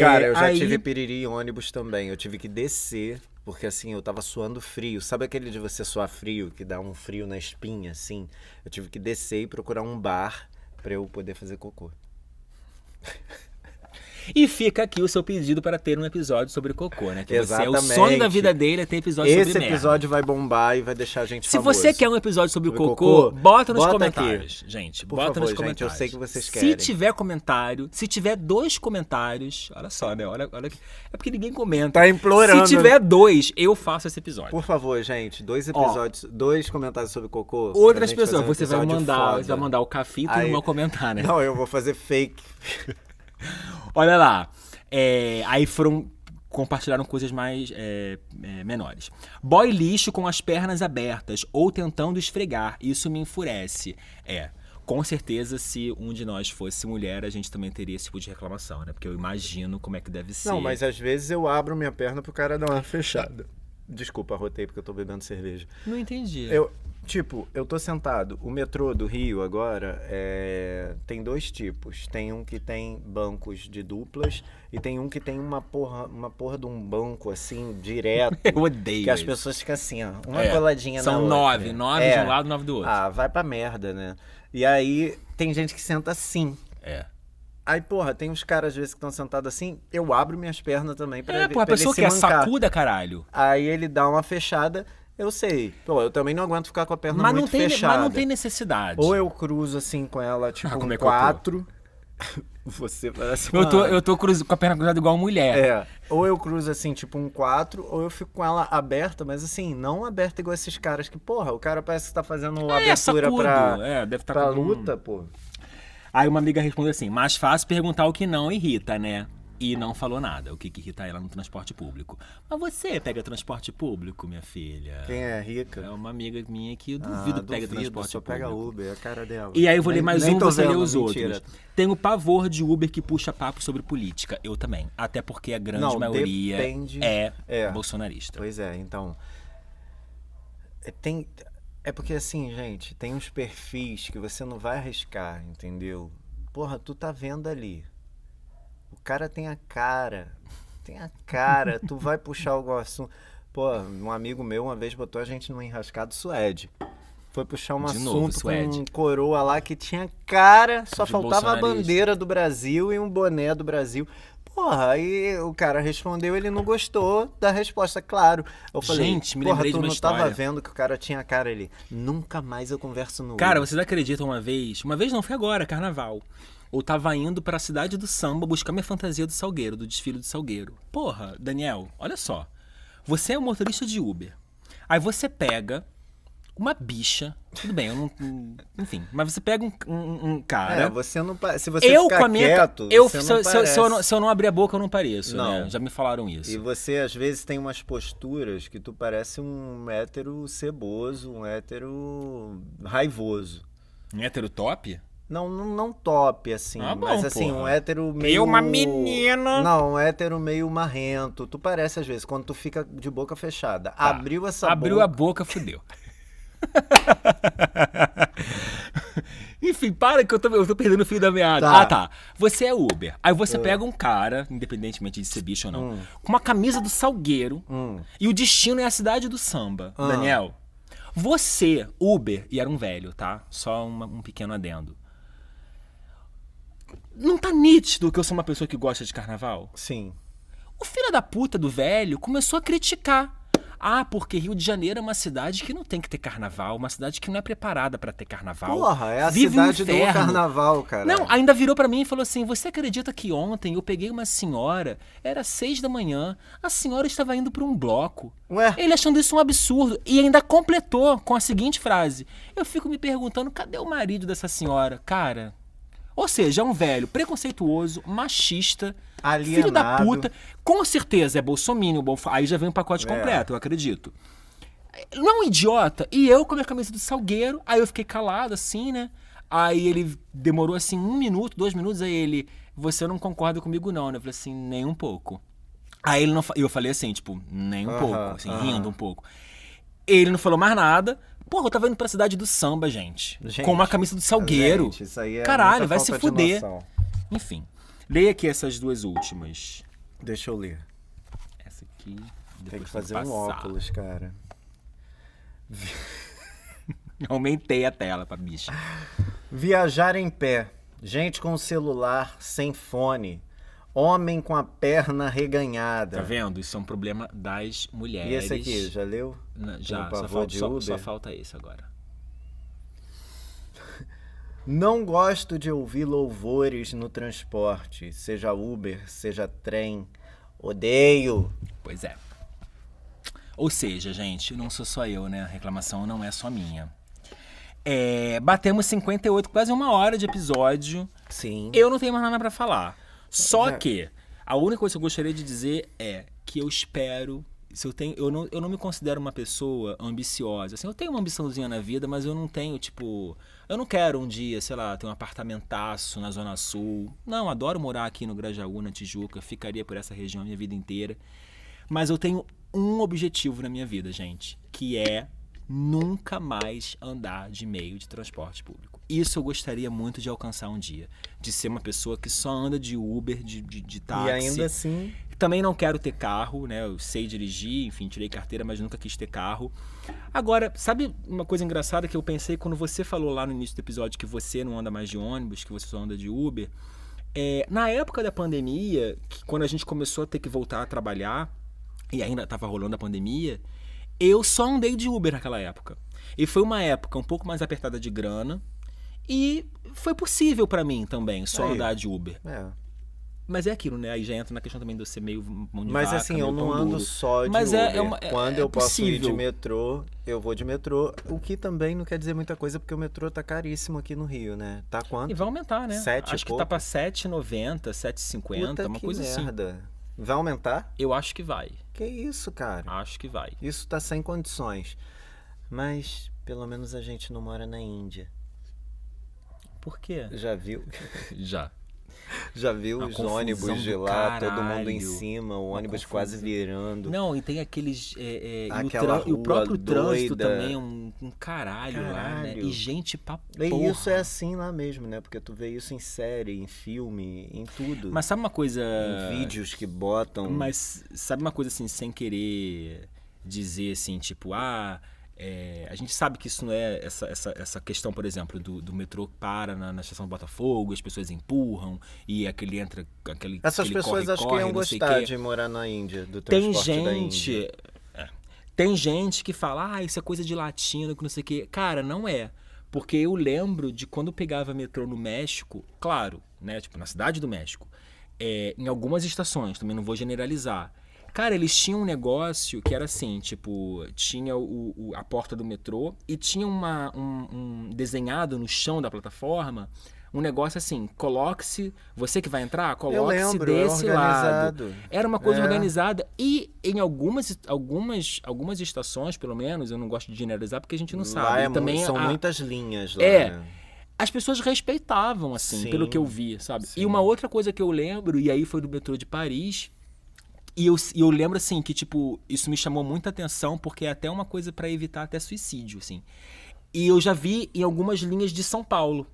Cara, eu já tive piriri em ônibus também. Eu tive que descer, porque assim, eu tava suando frio. Sabe aquele de você suar frio, que dá um frio na espinha, assim? Eu tive que descer e procurar um bar pra eu poder fazer cocô.
E fica aqui o seu pedido para ter um episódio sobre cocô, né? Que
Exatamente.
o sonho da vida dele é ter episódio sobre merda.
Esse episódio vai bombar e vai deixar a gente
Se
famoso.
você quer um episódio sobre cocô, bota nos comentários,
aqui.
gente.
Por
bota
favor,
nos comentários.
gente, eu sei que vocês querem.
Se tiver comentário, se tiver 2 comentários, olha só, né? Olha, é porque ninguém comenta.
Tá implorando.
Se tiver 2, eu faço esse episódio.
Por favor, gente, 2 episódios, 2 comentários sobre cocô.
Outras pessoas, você vai mandar o cafito no meu comentário.
Não, eu vou fazer fake.
Olha lá. Aí compartilharam coisas mais menores. Boy lixo com as pernas abertas ou tentando esfregar. Isso me enfurece. Com certeza, se um de nós fosse mulher, a gente também teria esse tipo de reclamação, né? Porque eu imagino como é que deve ser.
Não, mas às vezes eu abro minha perna pro cara dar uma fechada. Desculpa, arrotei porque eu tô bebendo cerveja.
Não entendi.
Eu tô sentado. O metrô do Rio agora tem 2 tipos. Tem um que tem bancos de duplas e tem um que tem uma porra de um banco assim, direto.
Eu odeio
que as
isso.
pessoas ficam assim, ó. Uma coladinha
São
na outra.
São 9 de um lado, 9 do outro.
Ah, vai pra merda, né? E aí tem gente que senta assim. Aí, porra, tem uns caras às vezes que estão sentados assim, eu abro minhas pernas também pra
a pessoa que sacuda, caralho.
Aí ele dá uma fechada, eu sei. Pô, eu também não aguento ficar com a perna muito fechada.
Mas não tem necessidade.
Ou eu cruzo assim com ela, tipo um 4. Você parece
Eu tô com a perna cruzada igual mulher.
Ou eu cruzo assim, tipo um 4, ou eu fico com ela aberta, mas assim, não aberta igual esses caras que, porra, o cara parece que tá fazendo abertura
deve estar
pra luta, pô.
Aí uma amiga respondeu assim, mais fácil perguntar o que não irrita, né? E não falou nada, o que irrita ela no transporte público. Mas você pega transporte público, minha filha?
Quem é rica?
É uma amiga minha que eu duvido que pega transporte
só
público.
pega Uber, é a cara dela.
E aí eu vou ler mais um, você lê os
mentira.
outros. Tenho pavor de Uber que puxa papo sobre política. Eu também. Até porque a grande maioria é bolsonarista.
Pois é, então... É porque assim, gente, tem uns perfis que você não vai arriscar, entendeu? Porra, tu tá vendo ali. O cara tem a cara, tu vai puxar algum assunto. Pô, um amigo meu uma vez botou a gente num enrascado suede. Foi puxar um assunto com um coroa lá que tinha cara, só faltava a bandeira do Brasil e um boné do Brasil. Porra, aí o cara respondeu, ele não gostou da resposta, claro. Eu falei,
gente, me lembrei de uma história.
Tava vendo que o cara tinha a cara ali. Nunca mais eu converso no
Cara, vocês acreditam uma vez não foi agora, carnaval. Eu tava indo pra cidade do samba buscar minha fantasia do Salgueiro, do desfile do Salgueiro. Porra, Daniel, olha só. Você é um motorista de Uber. Aí você pega uma bicha, tudo bem, eu não... Enfim, mas você pega um cara...
você não... Se você ficar quieto, você não parece.
Se eu não abrir a boca, eu não pareço, né? Já me falaram isso.
E você, às vezes, tem umas posturas que tu parece um hétero ceboso, um hétero raivoso.
Um hétero top?
Não top, assim, mas assim,
porra.
Um hétero meio...
uma menina...
Não, um hétero meio marrento. Tu parece, às vezes, quando tu fica de boca fechada. Tá. Abriu
a boca, fudeu. Enfim, para que eu tô perdendo o fio da meada.
Tá.
Tá. Você é Uber. Aí você pega um cara, independentemente de ser bicho ou não, com uma camisa do Salgueiro e o destino é a cidade do samba. Daniel, você, Uber, e era um velho, tá? Só um pequeno adendo. Não tá nítido que eu sou uma pessoa que gosta de carnaval?
Sim.
O filho da puta do velho começou a criticar. Porque Rio de Janeiro é uma cidade que não tem que ter carnaval, uma cidade que não é preparada pra ter carnaval.
Porra, é a cidade do carnaval, cara.
Não, ainda virou pra mim e falou assim, você acredita que ontem eu peguei uma senhora, era 6 da manhã, a senhora estava indo pra um bloco.
Ué?
Ele achando isso um absurdo e ainda completou com a seguinte frase, eu fico me perguntando, cadê o marido dessa senhora? Cara... Ou seja, é um velho preconceituoso, machista,
alienado.
Filho da puta. Com certeza é bolsominion, aí já vem um pacote completo, eu acredito. Não é um idiota? E eu com a minha camisa do Salgueiro, aí eu fiquei calado assim, né? Aí ele demorou assim 1 minuto, 2 minutos, aí ele... Você não concorda comigo não, né? Eu falei assim, nem um pouco. Aí ele não... Eu falei assim, tipo, nem um pouco, assim, rindo um pouco. Ele não falou mais nada... Porra, eu tava indo pra cidade do samba, gente com uma camisa do Salgueiro.
Gente, isso aí é
caralho, vai se fuder. Enfim, leia aqui essas 2 últimas.
Deixa eu ler.
Essa aqui...
Tem que fazer um óculos, cara.
Aumentei a tela pra bicha.
Viajar em pé. Gente com celular, sem fone. Homem com a perna reganhada.
Tá vendo? Isso é um problema das mulheres.
E esse aqui, já leu?
Já, só falta esse agora.
Não gosto de ouvir louvores no transporte, seja Uber, seja trem. Odeio.
Pois é. Ou seja, gente, não sou só eu, né? A reclamação não é só minha. Batemos 58, quase 1 hora de episódio.
Sim.
Eu não tenho mais nada pra falar. Só que a única coisa que eu gostaria de dizer é que eu espero... Eu não me considero uma pessoa ambiciosa. Assim, eu tenho uma ambiçãozinha na vida, mas eu não tenho, tipo... Eu não quero um dia, sei lá, ter um apartamentaço na Zona Sul. Não, adoro morar aqui no Grajaú, na Tijuca. Ficaria por essa região a minha vida inteira. Mas eu tenho um objetivo na minha vida, gente. Que é nunca mais andar de meio de transporte público. Isso eu gostaria muito de alcançar um dia. De ser uma pessoa que só anda de Uber, de táxi.
E ainda assim...
Também não quero ter carro, né? Eu sei dirigir, enfim, tirei carteira, mas nunca quis ter carro. Agora, sabe uma coisa engraçada que eu pensei quando você falou lá no início do episódio que você não anda mais de ônibus, que você só anda de Uber? Na época da pandemia, quando a gente começou a ter que voltar a trabalhar, e ainda estava rolando a pandemia, eu só andei de Uber naquela época. E foi uma época um pouco mais apertada de grana, e foi possível para mim também só andar de Uber. Mas é aquilo, né? Aí já entra na questão também de eu ser meio mão de vaca.
Mas assim, eu não ando só de Uber. Quando eu posso ir de metrô, eu vou de metrô. O que também não quer dizer muita coisa, porque o metrô tá caríssimo aqui no Rio, né? Tá quanto?
E vai aumentar, né?
7
Acho que tá pra 7,90, 7,50, uma coisa assim.
Merda. Vai aumentar?
Eu acho que vai.
Que isso, cara?
Acho que vai.
Isso tá sem condições. Mas, pelo menos a gente não mora na Índia.
Por quê?
Já viu?
Já
viu os ônibus de lá, todo mundo em cima, o ônibus quase virando.
Não, e tem aqueles... e
o
próprio trânsito
doida.
também é um caralho lá, né? E gente pra porra.
E isso é assim lá mesmo, né? Porque tu vê isso em série, em filme, em tudo.
Mas sabe uma coisa...
Em vídeos que botam...
Mas sabe uma coisa assim, sem querer dizer assim, tipo, a gente sabe que isso não é essa questão, por exemplo, do metrô para na estação do Botafogo, as pessoas empurram e aquele entra, aquele
Essas pessoas acho que iam gostar de morar na Índia, do transporte da Índia.
Tem gente que fala, isso é coisa de latino, que não sei o quê. Cara, não é. Porque eu lembro de quando eu pegava metrô no México, claro, né, tipo na Cidade do México, em algumas estações, também não vou generalizar. Cara, eles tinham um negócio que era assim, tipo, tinha a porta do metrô e tinha um desenhado no chão da plataforma, um negócio assim, coloque-se, você que vai entrar, coloque-se desse lado. Era uma coisa organizada e em algumas estações, pelo menos, eu não gosto de generalizar porque a gente não sabe.
Também são muitas linhas lá, né?
As pessoas respeitavam, assim, pelo que eu vi, sabe? Sim. E uma outra coisa que eu lembro, e aí foi do metrô de Paris... E eu lembro, assim, que, tipo, isso me chamou muita atenção, porque é até uma coisa pra evitar até suicídio, assim. E eu já vi em algumas linhas de São Paulo.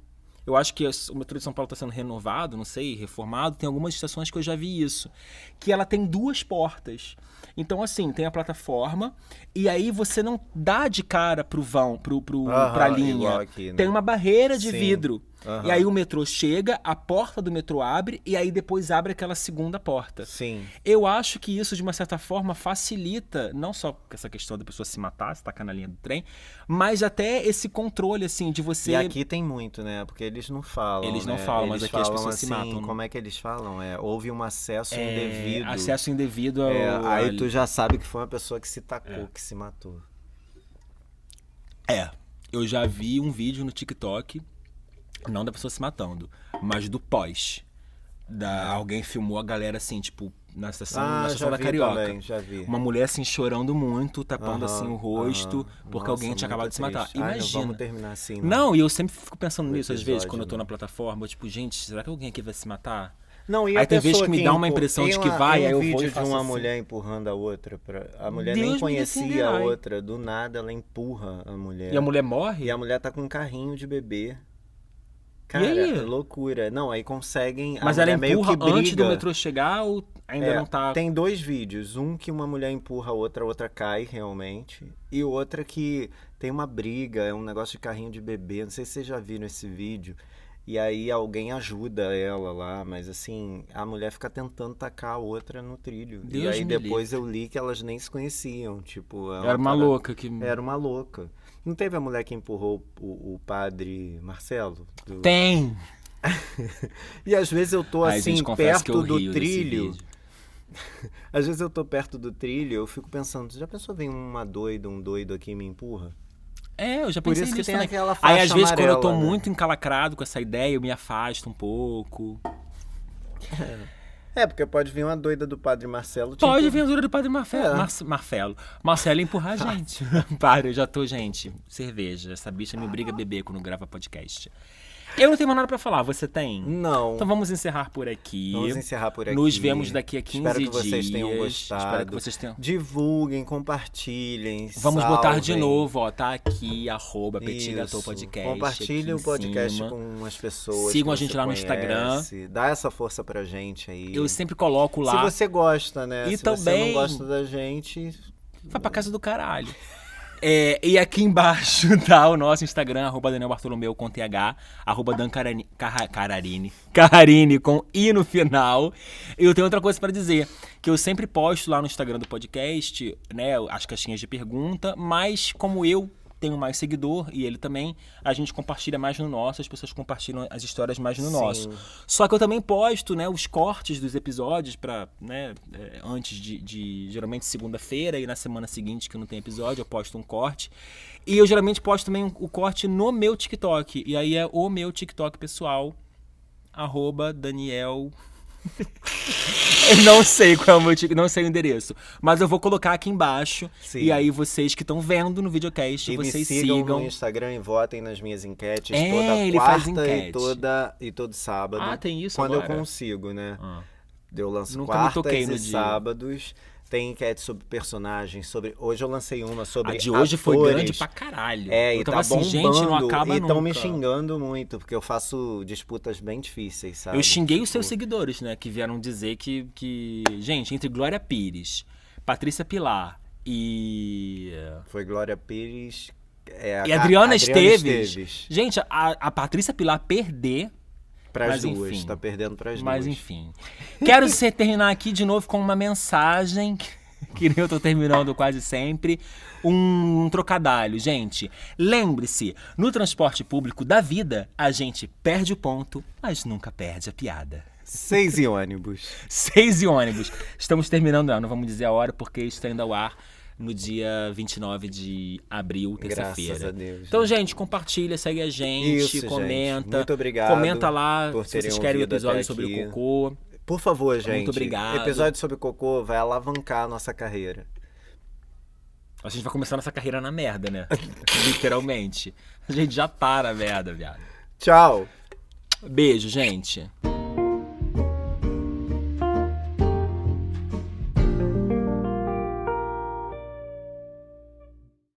Eu acho que o metrô de São Paulo está sendo renovado, não sei, reformado. Tem algumas estações que eu já vi isso. Que ela tem 2 portas. Então, assim, tem a plataforma e aí você não dá de cara pra linha. Aqui, né? Tem uma barreira de vidro. E aí o metrô chega, a porta do metrô abre e aí depois abre aquela segunda porta.
Sim.
Eu acho que isso, de uma certa forma, facilita não só essa questão da pessoa se matar, se tacar na linha do trem, mas até esse controle, assim, de você...
E aqui tem muito, né? Porque eles não falam,
Eles não falam, mas aqui as pessoas
assim,
se matam.
Como é que eles falam? Houve um acesso indevido.
Acesso indevido ao...
Aí tu já sabe que foi uma pessoa que se tacou, que se matou.
Eu já vi um vídeo no TikTok, não da pessoa se matando, mas do pós. Alguém filmou a galera assim, tipo, na estação da Carioca.
Também, já vi.
Uma mulher assim chorando muito, tapando assim o rosto, porque alguém tinha acabado de se matar. Imagina.
Não vamos terminar assim.
Não, e eu sempre fico pensando nisso às vezes, quando eu tô na plataforma, tipo, gente, será que alguém aqui vai se matar?
Não, e
aí tem vezes que me dá uma impressão de que vai, aí eu vou
e faço de uma mulher empurrando a outra. A mulher nem conhecia a outra, do nada ela empurra a mulher.
E a mulher morre?
E a mulher tá com um carrinho de bebê. Cara, é loucura. Não, aí conseguem...
Mas ela empurra antes do metrô chegar ou ainda não tá...
Tem 2 vídeos. Um que uma mulher empurra a outra cai realmente. E outra que tem uma briga, é um negócio de carrinho de bebê. Não sei se vocês já viram esse vídeo. E aí alguém ajuda ela lá, mas assim, a mulher fica tentando tacar a outra no trilho.
Deus
e aí
me
depois eu li que elas nem se conheciam, tipo...
Era uma louca que...
Era uma louca. Não teve a mulher que empurrou o padre Marcelo?
Tem!
E às vezes eu tô assim,
gente,
perto do trilho. Às vezes eu tô perto do trilho, eu fico pensando, já pensou vem uma doida, um doido aqui e me empurra?
Eu já pensei
nisso
que tem
também.
aquela faixa Aí às vezes
amarela,
quando eu tô
né?
muito encalacrado com essa ideia, eu me afasto um pouco.
Porque pode vir uma doida do Padre Marcelo.
Pode vir a doida do Padre Marcelo. Marcelo empurrar a gente. Para, eu já tô, gente. Cerveja. Essa bicha me obriga a beber quando grava podcast. Eu não tenho mais nada pra falar, você tem?
Não.
Então vamos encerrar por aqui.
Nos
Nos vemos daqui a 15
Espero
dias.
que vocês tenham gostado.
Espero que vocês tenham...
Divulguem, compartilhem,
Vamos
salvem.
botar de novo, ó. Tá aqui, @PetitGâteauPodcast.
Compartilhem o podcast com as pessoas.
Sigam a
que
gente
você
lá no
conhece.
Instagram.
Dá essa força pra gente aí.
Eu sempre coloco lá.
Se você gosta, né?
E
Se
também...
você não gosta da gente...
Vai pra casa do caralho. E aqui embaixo tá o nosso Instagram, @DanielBartolomeu com TH, @DanCarrarini com I no final. E eu tenho outra coisa pra dizer, que eu sempre posto lá no Instagram do podcast, né, as caixinhas de pergunta, mas como eu tenho mais seguidor, e ele também, a gente compartilha mais no nosso, as pessoas compartilham as histórias mais no nosso. Só que eu também posto, né, os cortes dos episódios para, né, antes de geralmente segunda-feira, e na semana seguinte que não tem episódio, eu posto um corte. E eu geralmente posto também o corte no meu TikTok, e aí é o meu TikTok pessoal, @Daniel... Eu não sei qual é o meu não sei o endereço, mas eu vou colocar aqui embaixo. Sim. E aí vocês que estão vendo no videocast, vocês sigam
no Instagram e votem nas minhas enquetes
ele
toda
faz
quarta
enquete.
e todo sábado.
Tem isso
quando
agora?
Eu consigo, né? Eu lanço
Nunca
quartas
me toquei
e sábados. Tem enquete sobre personagens, hoje eu lancei uma sobre
A de hoje
atores.
foi grande pra caralho.
E
tava
tá
assim,
bombando,
gente, não acaba
e
nunca.
estão me xingando muito, porque eu faço disputas bem difíceis, sabe?
Eu xinguei os seus seguidores, né, que vieram dizer que... Gente, entre Glória Pires, Patrícia Pilar e...
Foi Glória Pires...
e Adriana Esteves. Gente, a Patrícia Pilar perder...
Pras duas, enfim, tá perdendo pras duas.
Mas enfim. Quero terminar aqui de novo com uma mensagem, que eu tô terminando quase sempre. Um trocadilho, gente. Lembre-se, no transporte público da vida, a gente perde o ponto, mas nunca perde a piada.
6 e ônibus.
6 e ônibus. Estamos terminando, não vamos dizer a hora, porque está indo ao ar no dia 29 de abril, terça-feira.
Graças a Deus.
Então, gente, compartilha, segue a gente, comenta.
Gente. Muito obrigado.
Comenta lá se vocês querem um episódio sobre o cocô.
Por favor, gente.
Muito obrigado.
Episódio sobre cocô vai alavancar a nossa carreira.
A gente vai começar nossa carreira na merda, né? Literalmente. A gente já tá na merda, viado.
Tchau.
Beijo, gente.